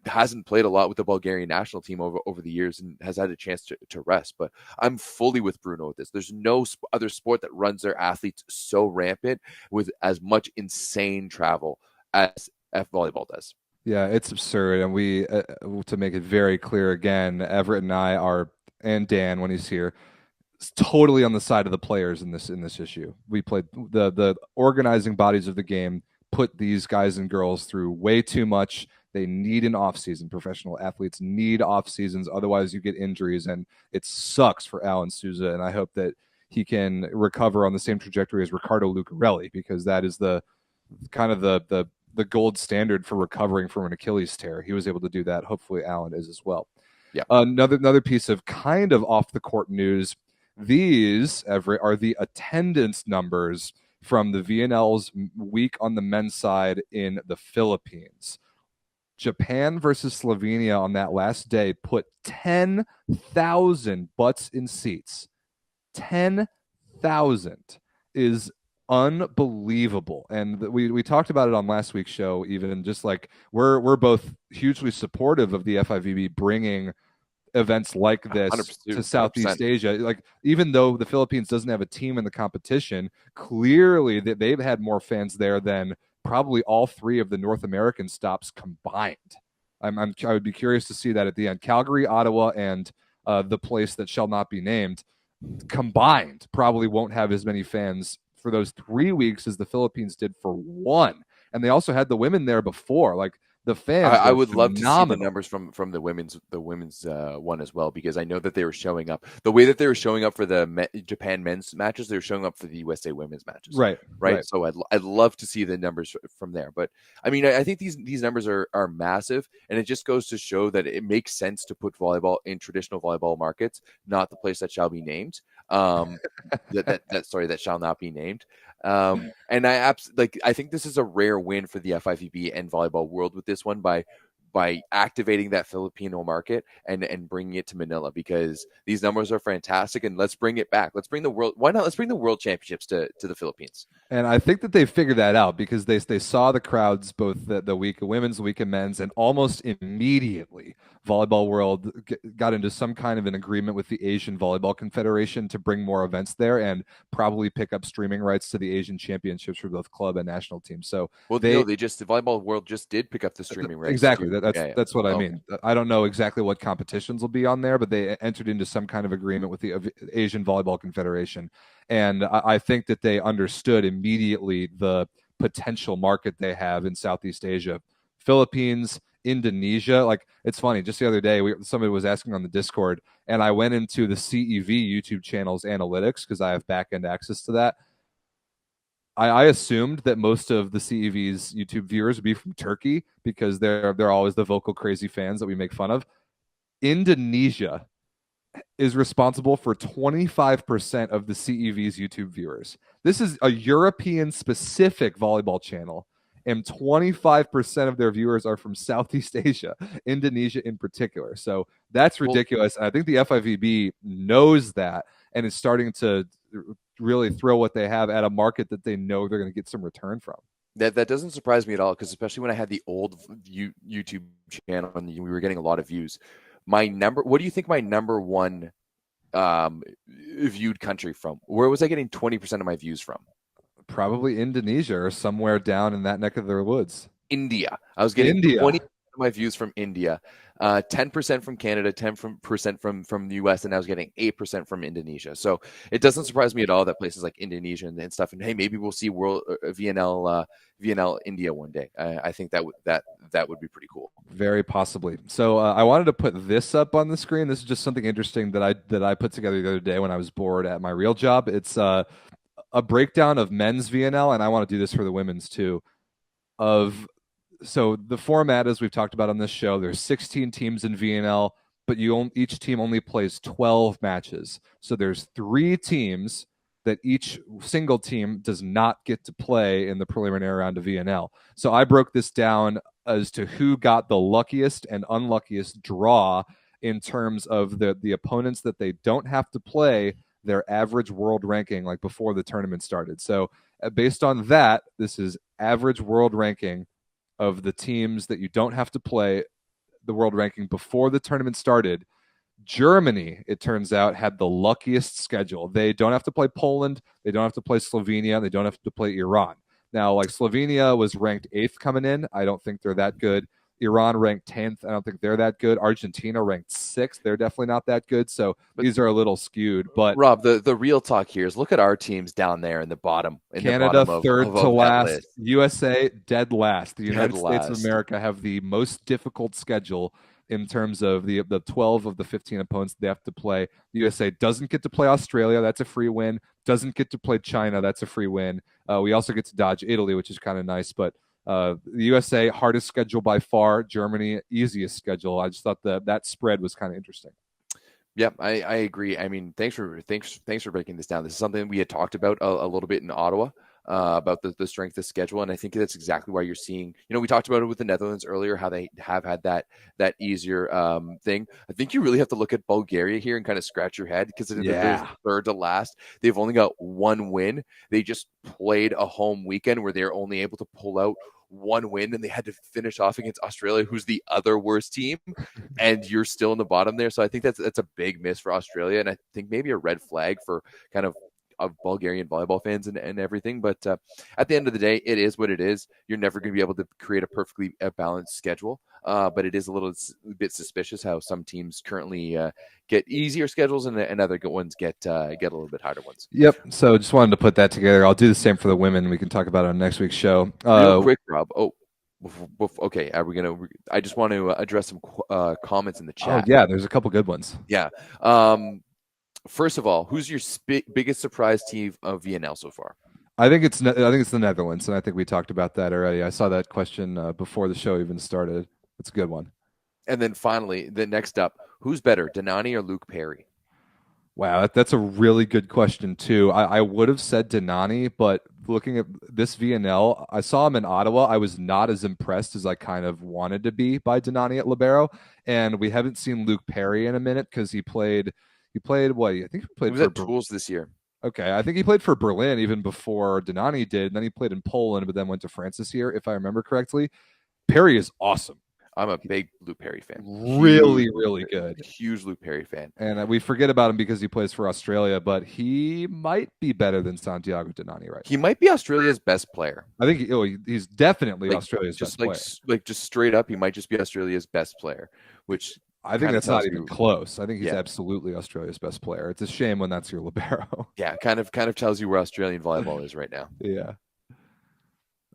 hasn't played a lot with the Bulgarian national team over the years and has had a chance to rest. But I'm fully with Bruno with this. There's no other sport that runs their athletes so rampant with as much insane travel as volleyball does. Yeah, it's absurd. And we, to make it very clear again, Everett and I are, and Dan when he's here, totally on the side of the players in this issue. We played the organizing bodies of the game put these guys and girls through way too much. They need an off season. Professional athletes need off seasons, otherwise you get injuries, and it sucks for Alan Souza. And I hope that he can recover on the same trajectory as Riccardo Lucarelli, because that is the kind of the gold standard for recovering from an Achilles tear. He was able to do that. Hopefully Alan is as well. Yeah. Another piece of kind of off the court news. These, Everett, are the attendance numbers from the VNL's week on the men's side in the Philippines. Japan versus Slovenia on that last day put 10,000 butts in seats. 10,000 is unbelievable. And we talked about it on last week's show, even just like we're both hugely supportive of the FIVB bringing events like this 100%, to Southeast 100%. Asia. Like, even though the Philippines doesn't have a team in the competition, clearly they've had more fans there than probably all three of the North American stops combined. I would be curious to see that at the end. Calgary, Ottawa, and the place that shall not be named combined probably won't have as many fans for those 3 weeks as the Philippines did for one. And they also had the women there before. Like, the fans, I would love to see the phenomenal. numbers from the women's one as well, because I know that they were showing up the way that they were showing up for the Japan men's matches. They were showing up for the USA women's matches, Right. So I'd love to see the numbers from there. But I mean, I think these numbers are massive, and it just goes to show that it makes sense to put volleyball in traditional volleyball markets, not the place that shall be named. That shall not be named. And I think this is a rare win for the FIVB and volleyball world with this one by activating that Filipino market and bringing it to Manila, because these numbers are fantastic, and let's bring it back. Let's bring the world. Why not? Let's bring the world championships to the Philippines. And I think that they figured that out, because they saw the crowds both the week of women's, the week of men's, and almost immediately Volleyball World got into some kind of an agreement with the Asian Volleyball Confederation to bring more events there and probably pick up streaming rights to the Asian championships for both club and national teams. So the Volleyball World just did pick up the streaming rights. Exactly. That's what I mean. I don't know exactly what competitions will be on there, but they entered into some kind of agreement with the Asian Volleyball Confederation. And I think that they understood immediately the potential market they have in Southeast Asia. Philippines, Indonesia. Like, it's funny, just the other day, somebody was asking on the Discord, and I went into the CEV YouTube channel's analytics because I have back-end access to that. I assumed that most of the CEV's YouTube viewers would be from Turkey, because they're always the vocal crazy fans that we make fun of. Indonesia is responsible for 25% of the CEV's YouTube viewers. This is a European-specific volleyball channel, and 25% of their viewers are from Southeast Asia, Indonesia in particular. So that's ridiculous. And I think the FIVB knows that and is starting to really throw what they have at a market that they know they're going to get some return from. That doesn't surprise me at all, because especially when I had the old YouTube channel and we were getting a lot of views. What do you think my number one viewed country from? Where was I getting 20% of my views from? Probably Indonesia or somewhere down in that neck of their woods. India. I was getting 20% of my views from India, 10% from Canada, 10% from the US, and I was getting 8% from Indonesia. So it doesn't surprise me at all that places like Indonesia and stuff, and hey, maybe we'll see VNL India one day. I think that would be pretty cool. Very possibly. So I wanted to put this up on the screen. This is just something interesting that I put together the other day when I was bored at my real job. It's a breakdown of men's VNL, and I want to do this for the women's too, of So the format, as we've talked about on this show, there's 16 teams in VNL, but each team only plays 12 matches. So there's 3 teams that each single team does not get to play in the preliminary round of VNL. So I broke this down as to who got the luckiest and unluckiest draw in terms of the opponents that they don't have to play their average world ranking like before the tournament started. So based on that, this is average world ranking of the teams that you don't have to play the world ranking before the tournament started. Germany, it turns out, had the luckiest schedule. They don't have to play Poland, they don't have to play Slovenia, they don't have to play Iran. Now, like Slovenia was ranked 8th coming in. I don't think they're that good. Iran ranked 10th. I don't think they're that good. Argentina ranked 6th. They're definitely not that good. So these are a little skewed. But Rob, the real talk here is look at our teams down there in the bottom. Canada, third to last. List. USA, dead last. The United States of America have the most difficult schedule in terms of the 12 of the 15 opponents they have to play. The USA doesn't get to play Australia. That's a free win. Doesn't get to play China. That's a free win. We also get to dodge Italy, which is kind of nice. But the USA, hardest schedule by far. Germany, easiest schedule. I just thought that spread was kind of interesting. Yep, I agree. I mean, thanks for breaking this down. This is something we had talked about a little bit in Ottawa about the strength of schedule, and I think that's exactly why you're seeing. We talked about it with the Netherlands earlier, how they have had that easier thing. I think you really have to look at Bulgaria here and kind of scratch your head because they're third to last. They've only got 1 win. They just played a home weekend where they're only able to pull out 1 win, and they had to finish off against Australia, who's the other worst team, and you're still in the bottom there. So I think that's a big miss for Australia, and I think maybe a red flag for kind of Bulgarian volleyball fans and everything. But at the end of the day, it is what it is. You're never going to be able to create a perfectly balanced schedule, but it is a bit suspicious how some teams currently get easier schedules and other good ones get a little bit harder ones. Yep. So just wanted to put that together. I'll do the same for the women. We can talk about it on next week's show. Real quick, Rob. Okay. Are we gonna? I just want to address some comments in the chat. Oh yeah, there's a couple good ones. Yeah. First of all, who's your biggest surprise team of VNL so far? I think it's the Netherlands, and I think we talked about that already. I saw that question before the show even started. It's a good one. And then finally, the next up, who's better, Denani or Luke Perry? Wow, that's a really good question too. I would have said Denani, but looking at this VNL, I saw him in Ottawa. I was not as impressed as I kind of wanted to be by Denani at libero, and we haven't seen Luke Perry in a minute because he played what? I think he played for Tools this year. Okay, I think he played for Berlin even before Denani did, and then he played in Poland, but then went to France this year, if I remember correctly. Perry is awesome. I'm a big Luke Perry fan. Really good. Huge Luke Perry fan. And we forget about him because he plays for Australia, but he might be better than Santiago Denani right now. He might be Australia's best player. I think he's definitely Australia's best player. Just straight up, he might just be Australia's best player, which I think that's not even close. I think he's absolutely Australia's best player. It's a shame when that's your libero. Yeah, kind of tells you where Australian volleyball is right now. Yeah.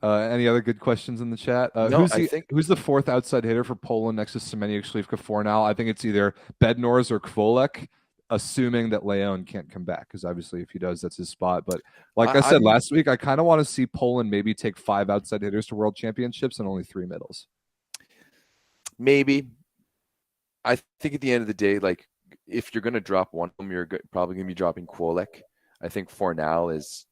Any other good questions in the chat? No, who's the 4th outside hitter for Poland next to Semeniuk, Śliwka for now? I think it's either Bednors or Kvolek, assuming that Leon can't come back, because obviously if he does, that's his spot. But like I said last week, I kind of want to see Poland maybe take 5 outside hitters to World Championships and only 3 middles. Maybe. I think at the end of the day, like if you're going to drop one of them, you're probably going to be dropping Kvolek. I think Fornal is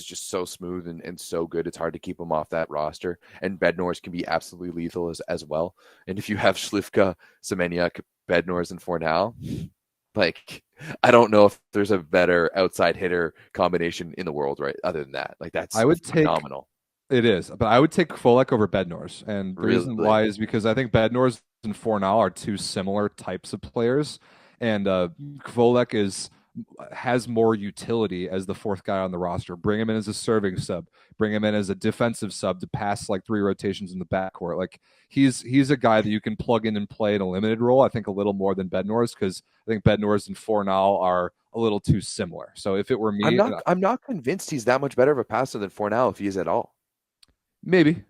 just so smooth and so good. It's hard to keep him off that roster. And Bednors can be absolutely lethal as well. And if you have Śliwka, Semeniuk, Bednors, and Fornal, like I don't know if there's a better outside hitter combination in the world, right? Other than that, like that's phenomenal. It is, but I would take Kvolek over Bednors, and the reason why is because I think Bednors and Fornal are 2 similar types of players, and Kvolek has more utility as the 4th guy on the roster. Bring him in as a serving sub, bring him in as a defensive sub to pass like 3 rotations in the backcourt. Like he's a guy that you can plug in and play in a limited role. I think a little more than Bednors, because I think Bednors and Fornal are a little too similar. So if it were me, I'm not convinced he's that much better of a passer than Fornal if he is at all. Maybe.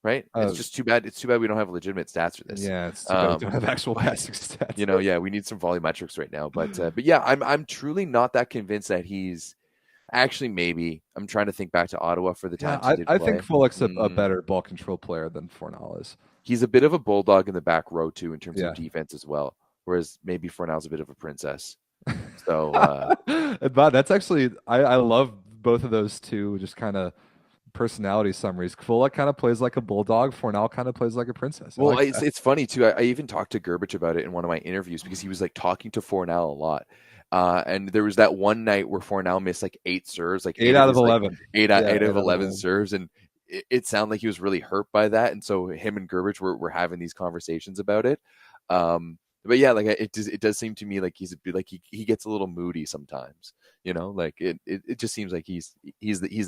Right? It's just too bad. It's too bad we don't have legitimate stats for this. Yeah, it's too bad we don't have actual passing stats. We need some volumetrics right now. But yeah, I'm truly not that convinced that he's Actually, maybe. I'm trying to think back to Ottawa for the times he did I play. think Fullick's a better ball control player than Fornal is. He's a bit of a bulldog in the back row too, in terms Yeah. of defense as well. Whereas maybe Fornal's a bit of a princess. So But that's actually I love both of those two just kind of personality summaries. Fullick kind of plays like a bulldog. Fornal kind of plays like a princess. well, it's funny too. I even talked to Gerbich about it in one of my interviews because he was like talking to Fornal a lot. And there was that one night where Fornal missed like 8 serves, like 8 out of 11. Eight out of 11 serves, and it sounded like he was really hurt by that. And so him and Gerbich were having these conversations about it. But yeah, like it does seem to me like he gets a little moody sometimes. Like it just seems like he's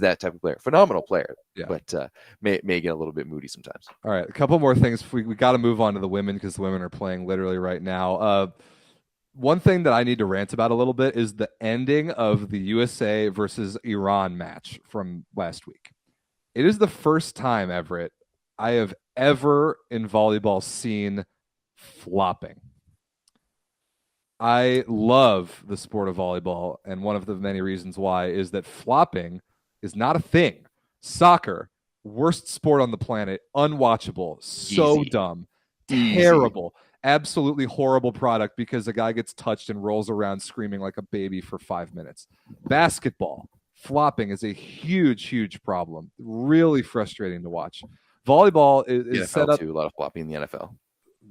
that type of player, phenomenal player. Yeah. But may get a little bit moody sometimes. All right, a couple more things. We got to move on to the women because the women are playing literally right now. One thing that I need to rant about a little bit is the ending of the USA versus Iran match from last week. It is the first time, Everett, I have ever in volleyball seen flopping. I love the sport of volleyball, and one of the many reasons why is that flopping is not a thing. Soccer, worst sport on the planet, unwatchable, so Easy. dumb, Easy. terrible, absolutely horrible product because a guy gets touched and rolls around screaming like a baby for 5 minutes. Basketball, flopping is a huge, huge problem. Really frustrating to watch. Volleyball is set up too, a lot of flopping in the NFL.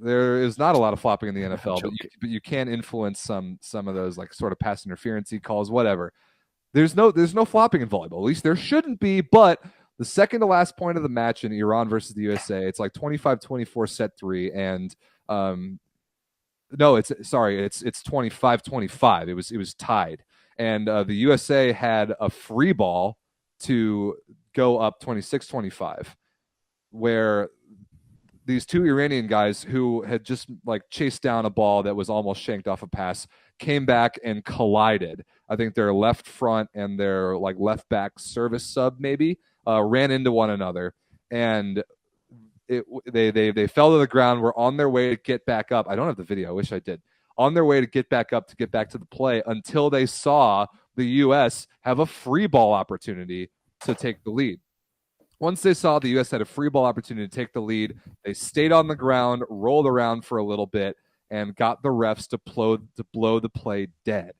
There is not a lot of flopping in the NFL, but you can influence some of those like sort of pass interference calls, whatever. There's no flopping in volleyball. At least there shouldn't be. But the second to last point of the match in Iran versus the USA, it's like 25-24 set 3, and no, it's 25-25. It was tied, and the USA had a free ball to go up 26-25, where these two Iranian guys who had just like chased down a ball that was almost shanked off a pass came back and collided. I think their left front and their like left back service sub maybe ran into one another, and they fell to the ground. Were on their way to get back up. I don't have the video. I wish I did. On their way to get back up to get back to the play until they saw the U.S. have a free ball opportunity to take the lead. Once they saw the U.S. had a free ball opportunity to take the lead, they stayed on the ground, rolled around for a little bit, and got the refs to blow the play dead,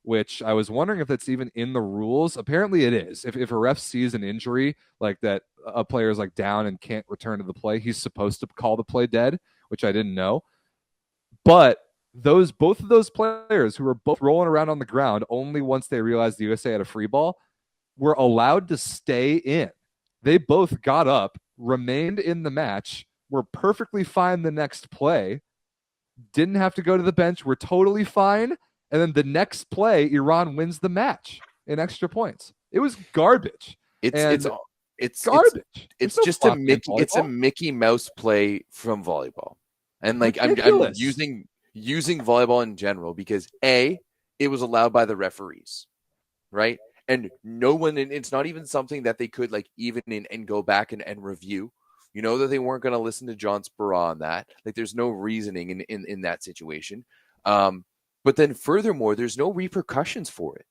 which I was wondering if that's even in the rules. Apparently it is. If a ref sees an injury like that, a player is like down and can't return to the play, he's supposed to call the play dead, which I didn't know. But both of those players who were both rolling around on the ground, only once they realized the USA had a free ball, were allowed to stay in. They both got up, remained in the match, were perfectly fine the next play, didn't have to go to the bench, were totally fine, and then the next play, Iran wins the match in extra points. It was garbage. It's garbage. It's just a Mickey Mouse play from volleyball, and like I'm using volleyball in general because it was allowed by the referees, right? And no one, and it's not even something that they could like even and go back and review. That they weren't going to listen to John Spera on that. Like there's no reasoning in that situation. But then furthermore, there's no repercussions for it,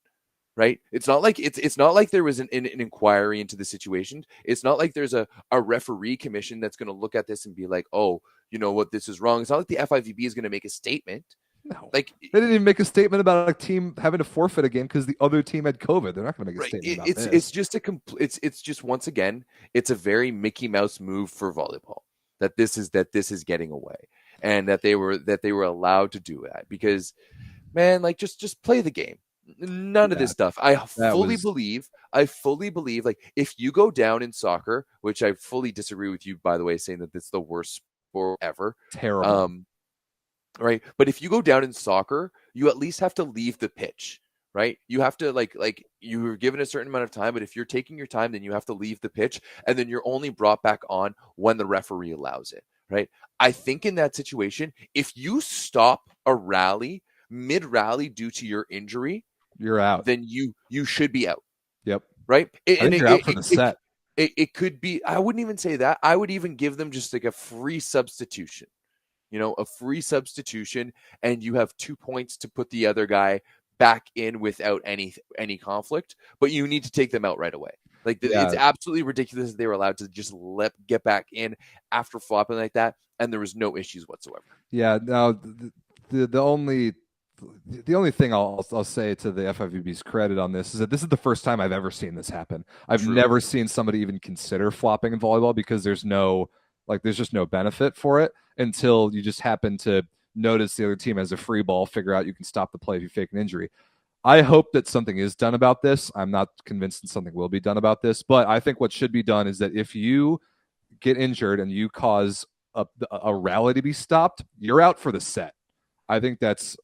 right? It's not like it's not like there was an inquiry into the situation. It's not like there's a referee commission that's going to look at this and be like, oh, you know what, this is wrong. It's not like the FIVB is going to make a statement. No, like they didn't even make a statement about a team having to forfeit a game because the other team had COVID. They're not going to make a statement about this. It's just once again, it's a very Mickey Mouse move for volleyball that this is getting away, and that they were allowed to do that because, man, like just play the game. None of this stuff. I fully believe like if you go down in soccer, which I fully disagree with you, by the way, saying that it's the worst sport ever. Terrible. Right. But if you go down in soccer, you at least have to leave the pitch, right? You have to like you were given a certain amount of time, but if you're taking your time, then you have to leave the pitch, and then you're only brought back on when the referee allows it, right? I think in that situation, if you stop a rally mid-rally due to your injury, you're out. Then you should be out. Yep. Right? I think you're out for the set. It could be, I wouldn't even say that. I would even give them just like a free substitution. A free substitution, and you have 2 points to put the other guy back in without any conflict, but you need to take them out right away. Like it's absolutely ridiculous that they were allowed to just get back in after flopping like that, and there was no issues whatsoever. Yeah. Now the only thing I'll say to the FIVB's credit on this is that this is the first time I've ever seen this happen. I've never seen somebody even consider flopping in volleyball because there's just no benefit for it until you just happen to notice the other team has a free ball, figure out you can stop the play if you fake an injury. I hope that something is done about this. I'm not convinced that something will be done about this, but I think what should be done is that if you get injured and you cause a rally to be stopped, you're out for the set. I think that's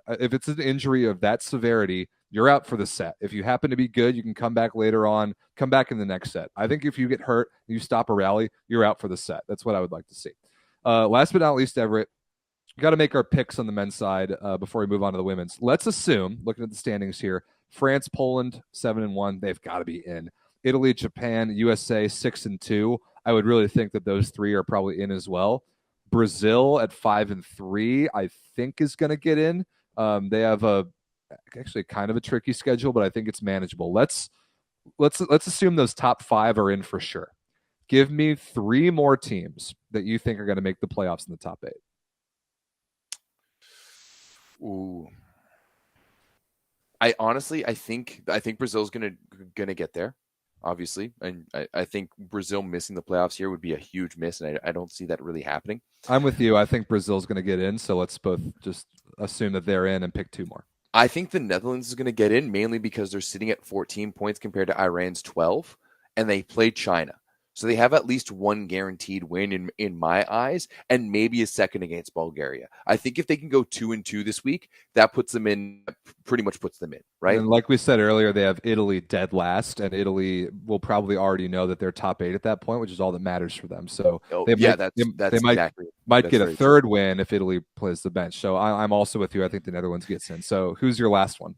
if it's an injury of that severity, you're out for the set. If you happen to be good, you can come back later on, come back in the next set. I think if you get hurt, you stop a rally, you're out for the set. That's what I would like to see. Last but not least, Everett, we got to make our picks on the men's side before we move on to the women's. Let's assume, looking at the standings here, France, Poland, 7-1, they've got to be in. Italy, Japan, USA, 6-2. I would really think that those three are probably in as well. Brazil at 5-3, I think is going to get in. They have actually kind of a tricky schedule, but I think it's manageable. Let's assume those top five are in for sure. Give me three more teams that you think are going to make the playoffs in the top 8. Ooh. I think Brazil's gonna get there, obviously, and I think Brazil missing the playoffs here would be a huge miss, and I don't see that really happening. I'm with you. I think Brazil's gonna get in, so let's both just assume that they're in and pick two more. I think the Netherlands is gonna get in mainly because they're sitting at 14 points compared to Iran's 12, and they played China. So they have at least one guaranteed win in my eyes, and maybe a second against Bulgaria. I think if they can go 2-2 this week, that pretty much puts them in, right? And like we said earlier, they have Italy dead last, and Italy will probably already know that they're top 8 at that point, which is all that matters for them. So they might get a third win if Italy plays the bench. So I'm also with you. I think the Netherlands gets in. So who's your last one?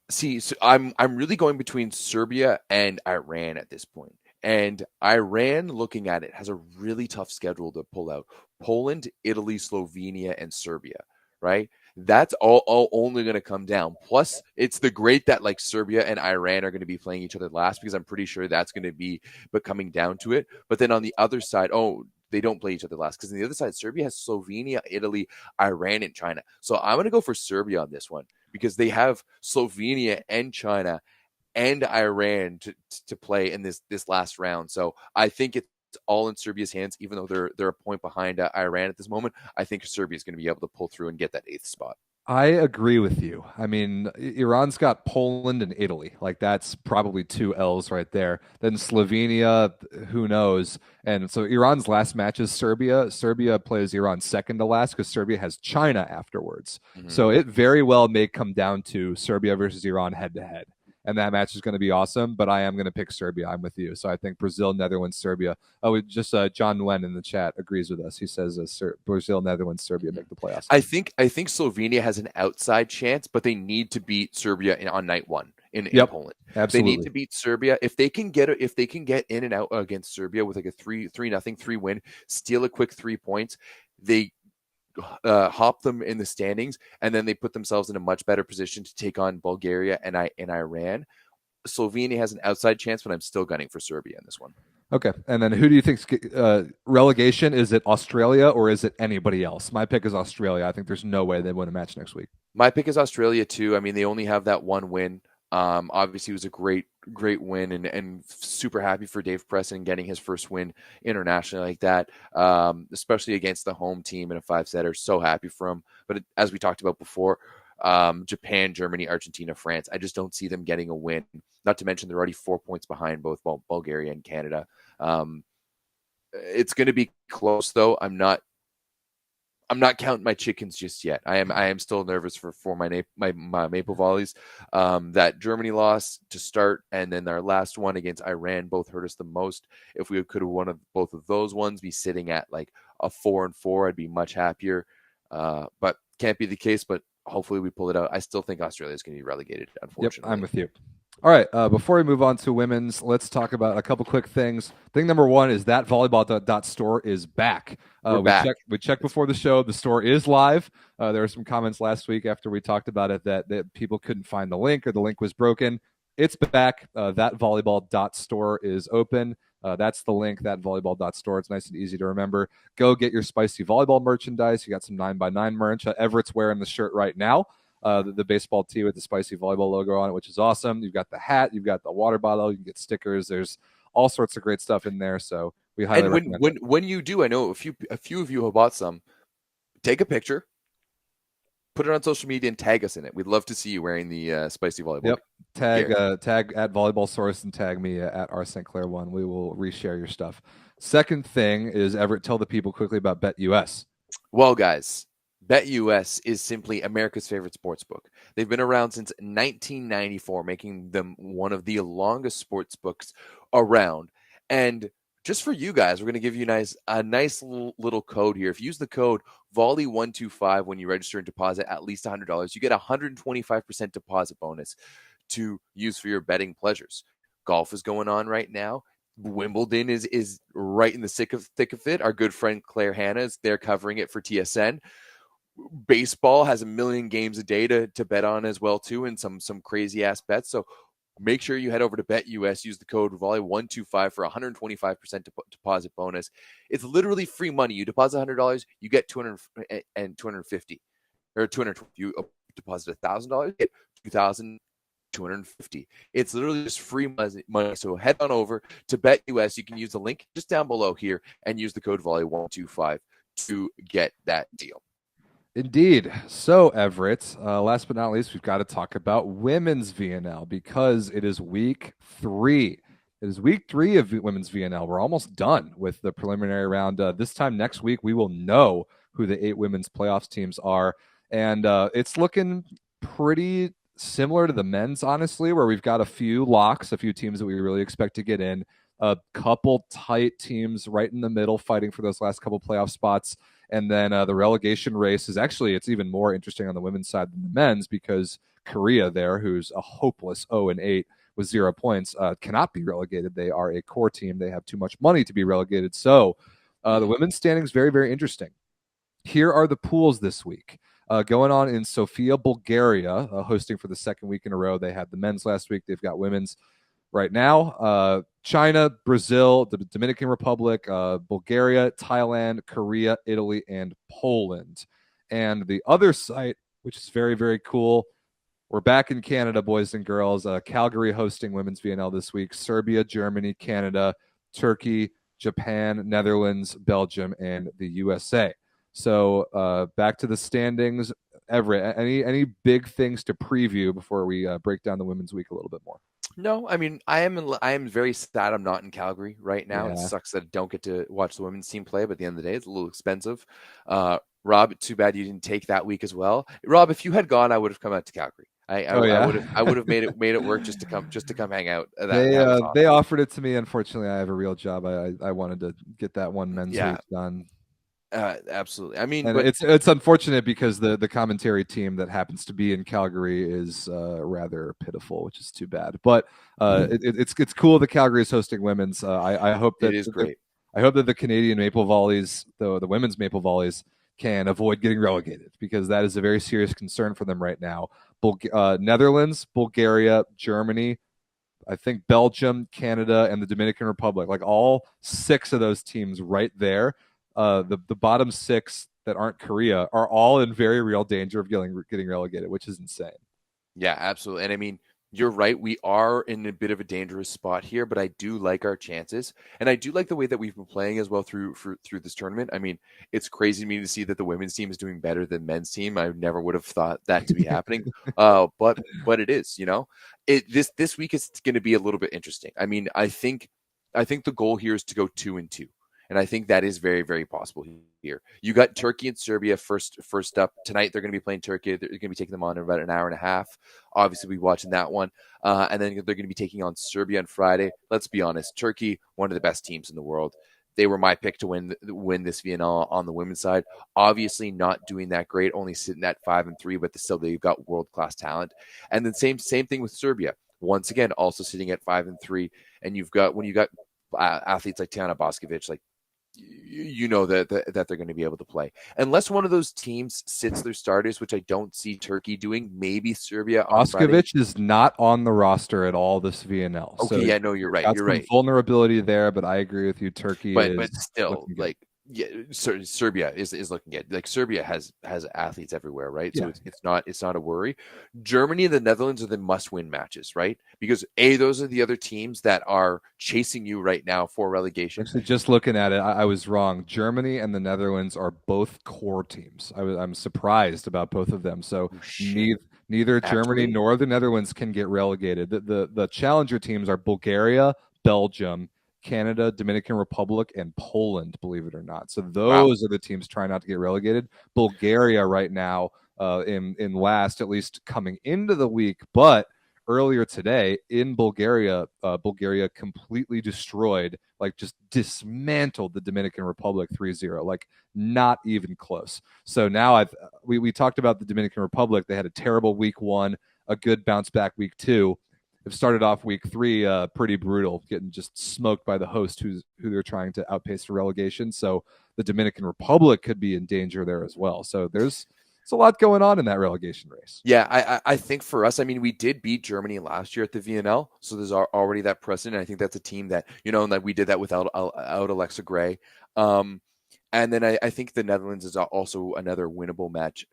See, so I'm really going between Serbia and Iran at this point. And Iran, looking at it, has a really tough schedule to pull out. Poland, Italy, Slovenia, and Serbia, right? That's all only going to come down. Plus, it's the great that like Serbia and Iran are going to be playing each other last, because I'm pretty sure that's going to be coming down to it. But then on the other side, they don't play each other last, because on the other side, Serbia has Slovenia, Italy, Iran, and China. So I'm going to go for Serbia on this one, because they have Slovenia and China and Iran to play in this last round. So I think it's all in Serbia's hands, even though they're a point behind Iran at this moment. I think Serbia is going to be able to pull through and get that 8th spot. I agree with you. I mean, Iran's got Poland and Italy. Like, that's probably 2 L's right there. Then Slovenia, who knows? And so Iran's last match is Serbia. Serbia plays Iran second to last because Serbia has China afterwards. Mm-hmm. So it very well may come down to Serbia versus Iran head-to-head. And that match is going to be awesome, but I am going to pick Serbia. I'm with you. So I think Brazil, Netherlands, Serbia. Oh, John Nguyen in the chat agrees with us. He says Brazil, Netherlands, Serbia make the playoffs. I think Slovenia has an outside chance, but they need to beat Serbia on night 1 in Poland. Absolutely. They need to beat Serbia. If they can get in and out against Serbia with like a 3-0 win, steal a quick 3 points, they hop them in the standings, and then they put themselves in a much better position to take on Bulgaria and Iran. Slovenia has an outside chance, but I'm still gunning for Serbia in this one. Okay, and then who do you think's relegation? Is it Australia or is it anybody else? My pick is Australia. I think there's no way they win a match next week. My pick is Australia too. I mean, they only have that one win. Obviously, it was a great win, and super happy for Dave Preston getting his first win internationally like that, especially against the home team in a 5-setter. So happy for him. But as we talked about before, Japan, Germany, Argentina, France, I just don't see them getting a win. Not to mention they're already 4 points behind both Bulgaria and Canada. It's going to be close, though. I'm not counting my chickens just yet. I am still nervous for my Maple Volleys. That Germany loss to start, and then our last one against Iran both hurt us the most. If we could have won both of those ones, be sitting at like a 4-4, I'd be much happier. But can't be the case. But hopefully we pull it out. I still think Australia is going to be relegated, unfortunately. Yep, I'm with you. All right. Before we move on to women's, let's talk about a couple quick things. Thing number one is that volleyball.store is back. We're back. We checked before the show. The store is live. There were some comments last week after we talked about it that people couldn't find the link or the link was broken. It's back. That volleyball.store is open. That's the link, that volleyball.store. It's nice and easy to remember. Go get your spicy volleyball merchandise. You got some 9x9 merch. Everett's wearing the shirt right now. The baseball tee with the spicy volleyball logo on it, which is awesome. You've got the hat, you've got the water bottle, you can get stickers. There's all sorts of great stuff in there. So we highly recommend it. When you do, I know a few of you have bought some. Take a picture, put it on social media, and tag us in it. We'd love to see you wearing the spicy volleyball. Yep. Tag at Volleyball Source and tag me at R St. Clair 1. We will reshare your stuff. Second thing is, Everett, tell the people quickly about BetUS. Well, guys, BetUS is simply America's favorite sports book. They've been around since 1994, making them one of the longest sports books around. And just for you guys, we're going to give you a nice little code here. If you use the code Volley125 when you register and deposit at least $100, you get a 125% deposit bonus to use for your betting pleasures. Golf is going on right now. Wimbledon is right in the thick of it. Our good friend Claire Hanna is there covering it for TSN. Baseball has a million games a day to bet on as well too, and some crazy ass bets. So make sure you head over to BetUS, use the code Volley125 for 125% deposit bonus. It's literally free money. You deposit $100, you get $250 or $220. You deposit $1,000, you get $2,250. It's literally just free money. So head on over to BetUS. You can use the link just down below here and use the code Volley125 to get that deal. Indeed. So, Everett, last but not least, we've got to talk about women's VNL because it is week 3. It is week 3 of women's VNL. We're almost done with the preliminary round. This time next week, we will know who the 8 women's playoffs teams are. And it's looking pretty similar to the men's, honestly, where we've got a few locks, a few teams that we really expect to get in, a couple tight teams right in the middle fighting for those last couple playoff spots. And then the relegation race is actually, it's even more interesting on the women's side than the men's because Korea there, who's a hopeless 0-8 with 0 points, cannot be relegated. They are a core team. They have too much money to be relegated. So the women's standing is very, very interesting. Here are the pools this week. Going on in Sofia, Bulgaria, hosting for the second week in a row. They had the men's last week. They've got women's right now. China, Brazil, the Dominican Republic, Bulgaria, Thailand, Korea, Italy, and Poland. And the other site, which is very, very cool, we're back in Canada, boys and girls. Calgary hosting women's VNL this week. Serbia, Germany, Canada, Turkey, Japan, Netherlands, Belgium, and the USA. So back to the standings. Everett, any big things to preview before we break down the women's week a little bit more? No, I mean, I am very sad I'm not in Calgary right now. Yeah. It sucks that I don't get to watch the women's team play, but at the end of the day, it's a little expensive. Rob, too bad you didn't take that week as well. Rob, if you had gone, I would have come out to Calgary. I would have made it work just to come hang out. Awesome. They offered it to me. Unfortunately, I have a real job. I wanted to get that one men's week done. Absolutely. I mean, it's unfortunate because the commentary team that happens to be in Calgary is rather pitiful, which is too bad. But it's cool that Calgary is hosting women's. I hope that it is great. I hope that the Canadian Maple Volleys, the women's Maple Volleys, can avoid getting relegated because that is a very serious concern for them right now. Netherlands, Bulgaria, Germany, I think Belgium, Canada, and the Dominican Republic, like all 6 of those teams right there. The bottom 6 that aren't Korea are all in very real danger of getting relegated, which is insane. Yeah, absolutely. And I mean, you're right. We are in a bit of a dangerous spot here, but I do like our chances. And I do like the way that we've been playing as well through this tournament. I mean, it's crazy to me to see that the women's team is doing better than men's team. I never would have thought that to be happening. But it is, this week is going to be a little bit interesting. I mean, I think the goal here is to go 2-2. And I think that is very, very possible here. You got Turkey and Serbia first up tonight. They're going to be playing Turkey. They're going to be taking them on in about an hour and a half. Obviously, we'll be watching that one. And then they're going to be taking on Serbia on Friday. Let's be honest. Turkey, one of the best teams in the world. They were my pick to win this VNL on the women's side. Obviously, not doing that great, only sitting at 5-3, but still they've got world-class talent. And then same thing with Serbia. once again also sitting at 5-3, and when you got athletes like Tijana Boskovic, like you know that they're going to be able to play unless one of those teams sits their starters, which I don't see Turkey doing. Maybe Serbia on Friday. Boskovic is not on the roster at all this VNL. Okay, so yeah, no, you're right. You're right. Vulnerability there, but I agree with you. Turkey, but still, like, yeah, Serbia is looking at, like, Serbia has athletes everywhere, right? So it's not a worry. Germany and the Netherlands are the must-win matches, right? Because those are the other teams that are chasing you right now for relegation. Actually, just looking at it, I was wrong. Germany and the Netherlands are both core teams. I'm surprised about both of them. So neither Germany nor the Netherlands can get relegated. The challenger teams are Bulgaria, Belgium, Canada, Dominican Republic, and Poland, believe it or not. So those are the teams trying not to get relegated. Bulgaria right now in last, at least coming into the week. But earlier today in Bulgaria, Bulgaria completely destroyed, like just dismantled the Dominican Republic 3-0, like not even close. So now we talked about the Dominican Republic. They had a terrible week 1, a good bounce back week 2. Have started off week 3 pretty brutal, getting just smoked by the host who they're trying to outpace for relegation. So the Dominican Republic could be in danger there as well. So there's a lot going on in that relegation race. Yeah, I think for us, I mean, we did beat Germany last year at the VNL, so there's already that precedent. I think that's a team that, and that we did that without Alexa Gray. And then I think the Netherlands is also another winnable match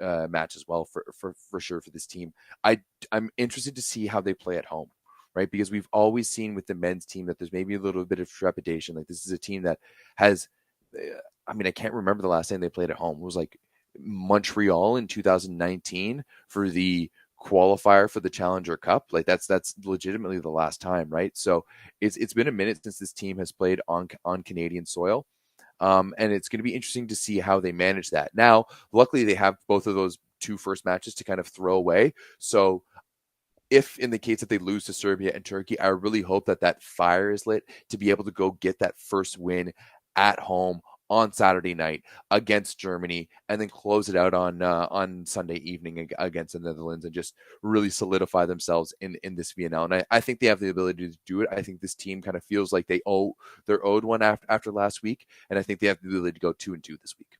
as well for sure for this team. I'm interested to see how they play at home, right? Because we've always seen with the men's team that there's maybe a little bit of trepidation. Like, this is a team that has, I mean, I can't remember the last time they played at home. It was like Montreal in 2019 for the qualifier for the Challenger Cup. Like, that's legitimately the last time, right? So it's been a minute since this team has played on Canadian soil. And it's going to be interesting to see how they manage that. Now, luckily, they have both of those 2 first matches to kind of throw away. So if in the case that they lose to Serbia and Turkey, I really hope that fire is lit to be able to go get that first win at home on Saturday night against Germany, and then close it out on Sunday evening against the Netherlands, and just really solidify themselves in this VNL. And I think they have the ability to do it. I think this team kind of feels like they're owed one after last week, and I think they have the ability to go 2-2 this week.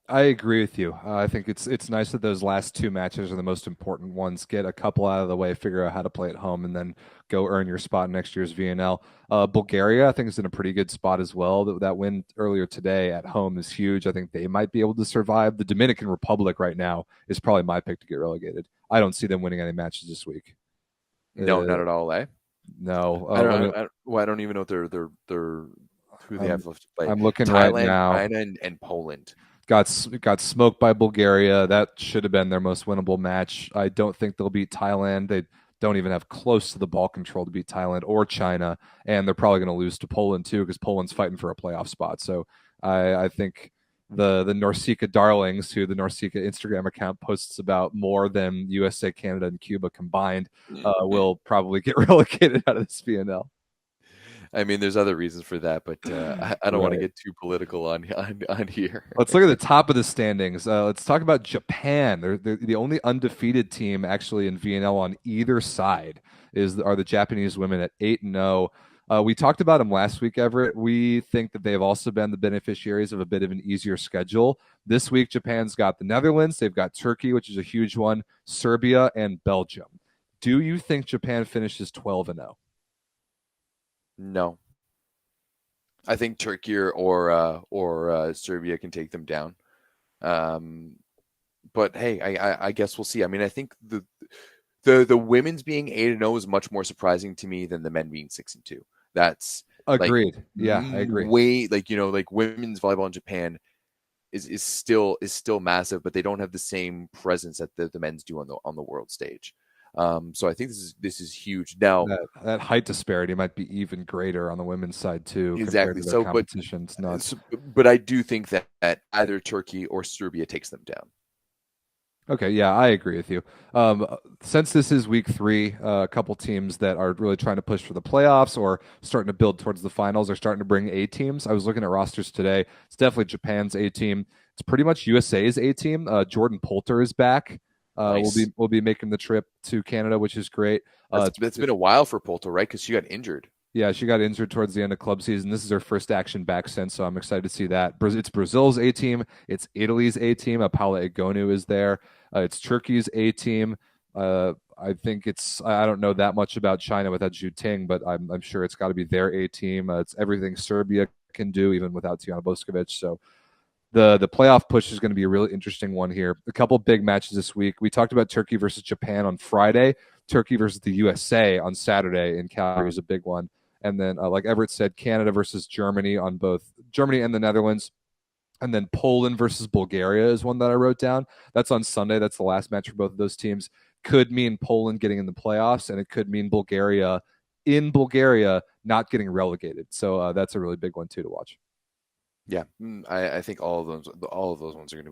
I agree with you. I think it's nice that those last 2 matches are the most important ones. Get a couple out of the way, figure out how to play at home, and then go earn your spot in next year's VNL. Bulgaria, I think, is in a pretty good spot as well. That win earlier today at home is huge. I think they might be able to survive. The Dominican Republic right now is probably my pick to get relegated. I don't see them winning any matches this week. No, not at all, eh? No. I don't even know who they have left to play. I'm looking Thailand, right now. China, and Poland. Got smoked by Bulgaria. That should have been their most winnable match. I don't think they'll beat Thailand. They don't even have close to the ball control to beat Thailand or China, and they're probably going to lose to Poland too, because Poland's fighting for a playoff spot. So I think the Norsika Darlings, who the Norsika Instagram account posts about more than USA, Canada, and Cuba combined, will probably get relegated out of this VNL. I mean, there's other reasons for that, but I don't want to get too political on here. Let's look at the top of the standings. Let's talk about Japan. They're the only undefeated team actually in VNL on either side are the Japanese women at 8-0. We talked about them last week, Everett. We think that they have also been the beneficiaries of a bit of an easier schedule. This week, Japan's got the Netherlands. They've got Turkey, which is a huge one, Serbia, and Belgium. Do you think Japan finishes 12-0? No, I think Turkey or Serbia can take them down. But hey, I guess we'll see. I mean, I think the women's being 8-0 is much more surprising to me than the men being 6-2. That's agreed. Like, yeah, I agree. Way like women's volleyball in Japan is still massive, but they don't have the same presence that the men's do on the world stage. So I think this is huge. Now that height disparity might be even greater on the women's side too. Exactly. So, competition's nuts. But I do think that either Turkey or Serbia takes them down. Okay, yeah, I agree with you. Since this is week 3, a couple teams that are really trying to push for the playoffs or starting to build towards the finals are starting to bring A teams. I was looking at rosters today. It's definitely Japan's A team. It's pretty much USA's A team. Jordan Poulter is back. Nice. We'll be making the trip to Canada, which is great. It's been a while for Polto, right? Because she got injured. Yeah, she got injured towards the end of club season. This is her first action back since, so I'm excited to see that. It's Brazil's A team. It's Italy's A team. Paula Egonu is there. It's Turkey's A team. I think I don't know that much about China without Zhu Ting, but I'm sure it's got to be their A team. It's everything Serbia can do, even without Tijana Boskovic. So the playoff push is going to be a really interesting one here. A couple big matches this week. We talked about Turkey versus Japan on Friday. Turkey versus the USA on Saturday in Calgary is a big one. And then, like Everett said, Canada versus Germany on both Germany and the Netherlands. And then Poland versus Bulgaria is one that I wrote down. That's on Sunday. That's the last match for both of those teams. Could mean Poland getting in the playoffs, and it could mean Bulgaria not getting relegated. So that's a really big one, too, to watch. Yeah, I think all of those ones are going to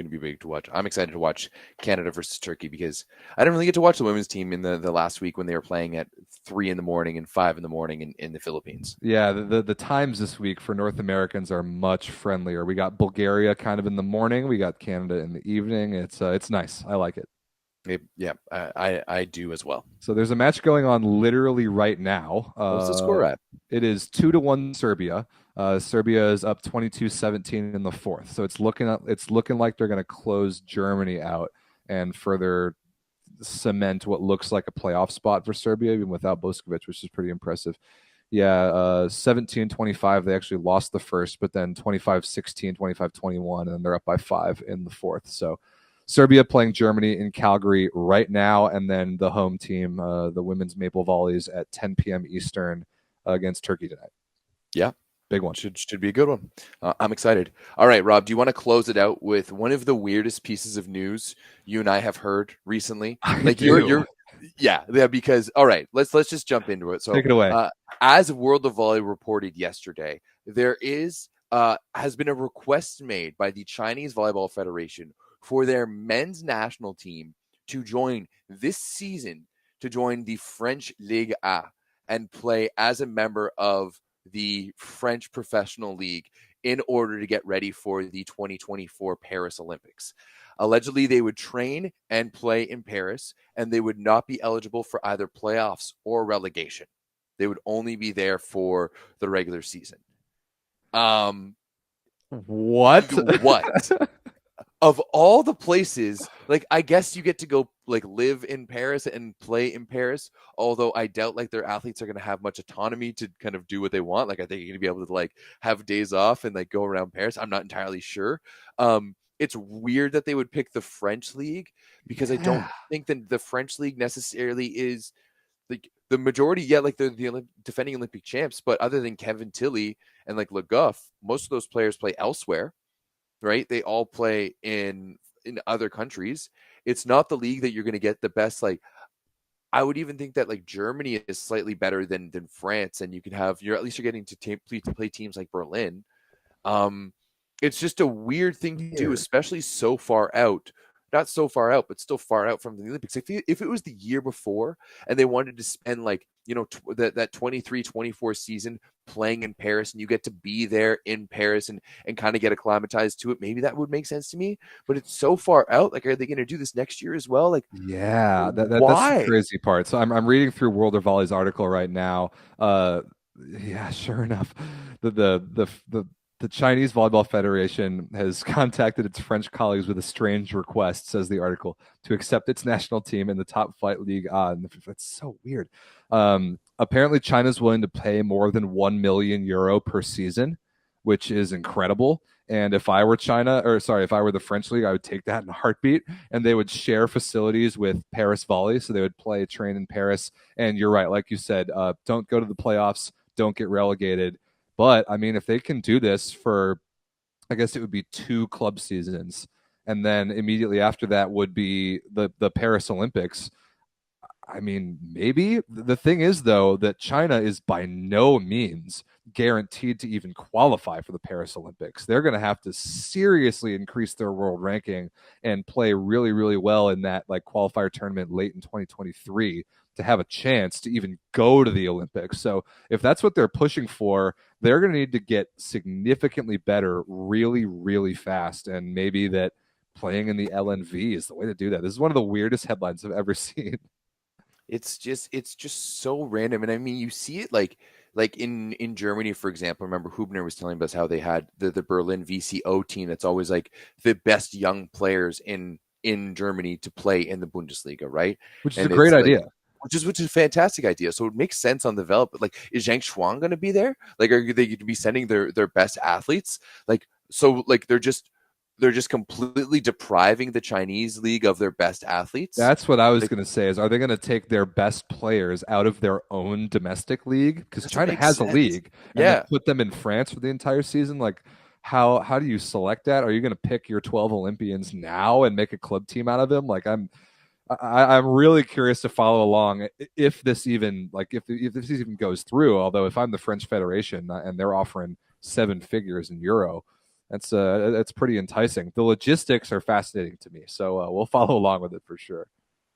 be big to watch. I'm excited to watch Canada versus Turkey because I didn't really get to watch the women's team in the last week when they were playing at 3 a.m. and 5 a.m. in the Philippines. Yeah, the times this week for North Americans are much friendlier. We got Bulgaria kind of in the morning. We got Canada in the evening. It's nice. I like it. I do as well. So there's a match going on literally right now. What's the score at? It is 2-1 Serbia. Serbia is up 22-17 in the fourth. So it's looking like they're going to close Germany out and further cement what looks like a playoff spot for Serbia, even without Boskovic, which is pretty impressive. Yeah, 17-25. They actually lost the first, but then 25-16, 25-21, and they're up by 5 in the fourth. So Serbia playing Germany in Calgary right now, and then the home team, the women's Maple Volleys, at 10 p.m. Eastern against Turkey tonight. Yeah. Big one. Should be a good one. I'm excited. All right, Rob, do you want to close it out with one of the weirdest pieces of news you and I have heard recently? Yeah, because all right, let's just jump into it. So take it away. As World of Volley reported yesterday, there has been a request made by the Chinese Volleyball Federation for their men's national team to join this season the French Ligue A and play as a member of the French Professional League in order to get ready for the 2024 Paris Olympics. Allegedly, they would train and play in Paris, and they would not be eligible for either playoffs or relegation. They would only be there for the regular season. What? Of all the places, like, I guess you get to go like live in Paris and play in Paris, although I doubt like their athletes are going to have much autonomy to kind of do what they want. Like, I think you're going to be able to like have days off and like go around Paris. I'm not entirely sure. It's weird that they would pick the French league because I don't think that the French league necessarily is like the majority. Yeah, like they're the defending Olympic champs, but other than Kevin Tilley and like Le Goff, most of those players play elsewhere. Right? They all play in other countries. It's not the league that you're going to get the best. Like, I would even think that like Germany is slightly better than France, and you're at least getting to play teams like Berlin. It's just a weird thing to do, especially so far out. Not so far out, but still far out from the Olympics. If it was the year before and they wanted to spend like, that 23-24 season playing in Paris and you get to be there in Paris and kind of get acclimatized to it, maybe that would make sense to me. But it's so far out. Like, are they going to do this next year as well? Like, yeah, why? That's the crazy part. So I'm reading through World of Volley's article right now. Yeah, sure enough, the Chinese Volleyball Federation has contacted its French colleagues with a strange request, says the article, to accept its national team in the top flight league. That's so weird. Apparently, China's willing to pay more than €1 million per season, which is incredible. And if I were if I were the French league, I would take that in a heartbeat. And they would share facilities with Paris Volley, so they would train in Paris. And you're right, like you said, don't go to the playoffs, don't get relegated. But, I mean, if they can do this for, I guess it would be 2 club seasons, and then immediately after that would be the Paris Olympics, I mean, maybe. The thing is, though, that China is by no means guaranteed to even qualify for the Paris Olympics. They're going to have to seriously increase their world ranking and play really, really well in that like qualifier tournament late in 2023 to have a chance to even go to the Olympics. So if that's what they're pushing for, they're going to need to get significantly better really, really fast. And maybe playing in the LNV is the way to do that. This is one of the weirdest headlines I've ever seen. It's just so random. And I mean, you see it like in Germany, for example. Remember Hubner was telling us how they had the Berlin VCO team that's always like the best young players in Germany to play in the Bundesliga, right? Which is And a great like, idea. which is a fantastic idea. So it makes sense on the development. Like, is Zhang Shuang going to be there? Like, are they going to be sending their best athletes? Like, so like they're just completely depriving the Chinese league of their best athletes. That's what I was going to say. Is are they going to take their best players out of their own domestic league? Because China has a league, and then put them in France for the entire season. Like, how do you select that? Are you going to pick your 12 Olympians now and make a club team out of them? Like, I'm really curious to follow along if this even if this even goes through. Although if I'm the French Federation and they're offering 7 figures in euro, that's pretty enticing. The logistics are fascinating to me, so we'll follow along with it for sure.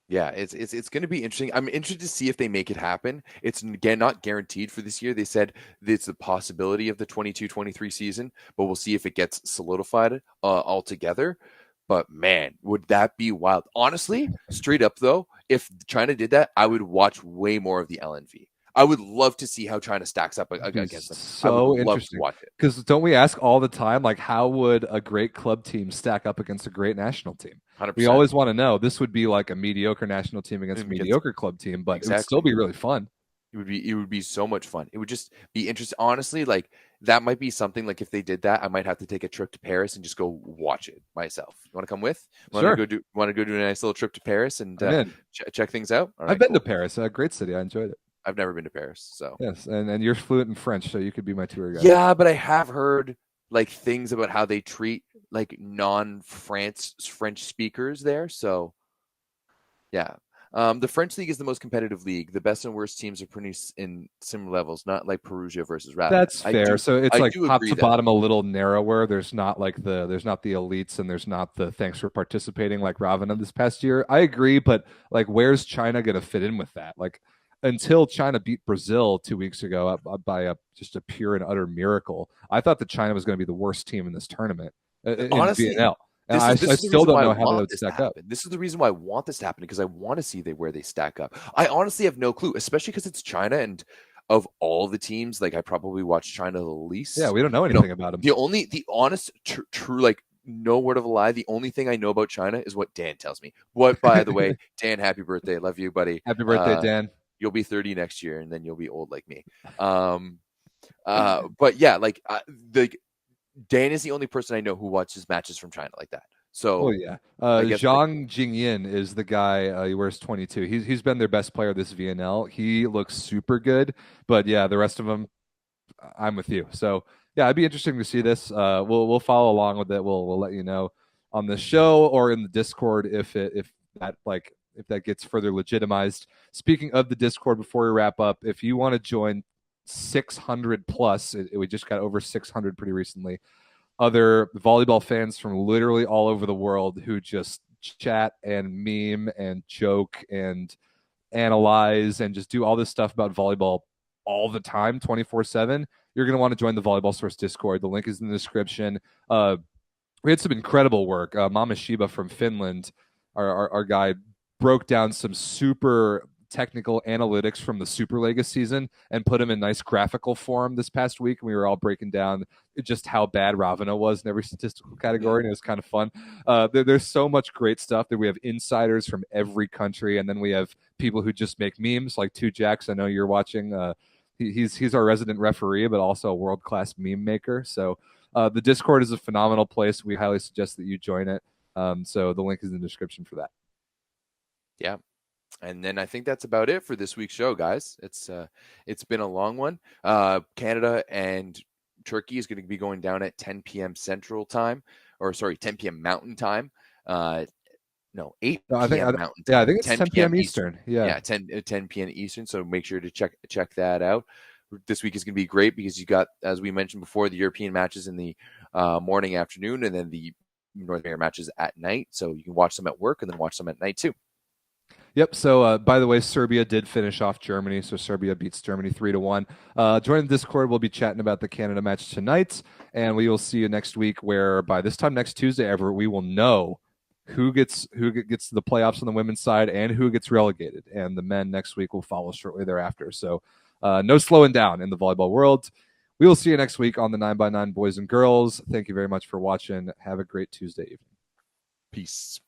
Yeah, it's going to be interesting. I'm interested to see if they make it happen. It's again not guaranteed for this year. They said it's the possibility of the 22-23 season, but we'll see if it gets solidified altogether. But man, would that be wild? Honestly, straight up though, if China did that, I would watch way more of the LNV. I would love to see how China stacks up against them. So I would love to watch it. Because don't we ask all the time, like, how would a great club team stack up against a great national team? 100%. We always want to know. This would be like a mediocre national team against a mediocre club team, but it would still be really fun. It would be so much fun. It would just be interesting. Honestly, like that might be something like if they did that, I might have to take a trip to Paris and just go watch it myself. You want to come with? Sure. Want to go do a nice little trip to Paris and check things out? All right, I've been to Paris. Great city. I enjoyed it. I've never been to Paris, so yes, and you're fluent in French, so you could be my tour guide. Yeah, but I have heard like things about how they treat like French speakers there. So yeah. The French league is the most competitive league. The best and worst teams are pretty in similar levels, not like Perugia versus Ravenna. That's fair. So it's like top to bottom a little narrower. There's not the elites and there's not the thanks for participating like Ravenna this past year. I agree, but like where's China going to fit in with that? Like until China beat Brazil 2 weeks ago by just a pure and utter miracle, I thought that China was going to be the worst team in this tournament. Honestly, in VNL. And I still don't know how they would stack up. This is the reason why I want this to happen, because I want to see where they stack up. I honestly have no clue, especially because it's China, and of all the teams, like I probably watch China the least. Yeah, we don't know anything about them. The honest, true, like no word of a lie. The only thing I know about China is what Dan tells me. What, by the way, Dan, happy birthday, love you, buddy. Happy birthday, Dan. You'll be 30 next year, and then you'll be old like me. But yeah, like Dan is the only person I know who watches matches from China like that. So, Zhang Jingyin is the guy. He wears 22. He's been their best player this VNL. He looks super good. But yeah, the rest of them, I'm with you. So yeah, it'd be interesting to see this. We'll follow along with it. We'll let you know on the show or in the Discord if that gets further legitimized. Speaking of the Discord, before we wrap up, if you want to join 600 plus, we just got over 600 pretty recently. Other volleyball fans from literally all over the world who just chat and meme and joke and analyze and just do all this stuff about volleyball all the time, 24/7. You're going to want to join the Volleyball Source Discord. The link is in the description. We had some incredible work. Mama Shiba from Finland, our guy, broke down some super technical analytics from the Superliga season and put them in nice graphical form this past week. And we were all breaking down just how bad Ravenna was in every statistical category, and it was kind of fun. There's so much great stuff that we have insiders from every country, and then we have people who just make memes like Two Jacks. I know you're watching. He's our resident referee, but also a world-class meme maker. So the Discord is a phenomenal place. We highly suggest that you join it. So the link is in the description for that. Yeah. And then I think that's about it for this week's show, guys. It's been a long one. Canada and Turkey is going to be going down at 10 p.m. Central Time, 10 p.m. Mountain Time. 8 p.m. Mountain Time. Yeah, I think it's 10 p.m. Eastern. Yeah, 10 p.m. Eastern. So make sure to check that out. This week is going to be great because you got, as we mentioned before, the European matches in the morning, afternoon, and then the North American matches at night. So you can watch them at work and then watch them at night too. Yep. So, by the way, Serbia did finish off Germany. So Serbia beats Germany 3-1. Join the Discord. We'll be chatting about the Canada match tonight, and we will see you next week. Where by this time next Tuesday, Everett, we will know who gets to the playoffs on the women's side and who gets relegated. And the men next week will follow shortly thereafter. So no slowing down in the volleyball world. We will see you next week on the 9x9 boys and girls. Thank you very much for watching. Have a great Tuesday evening. Peace.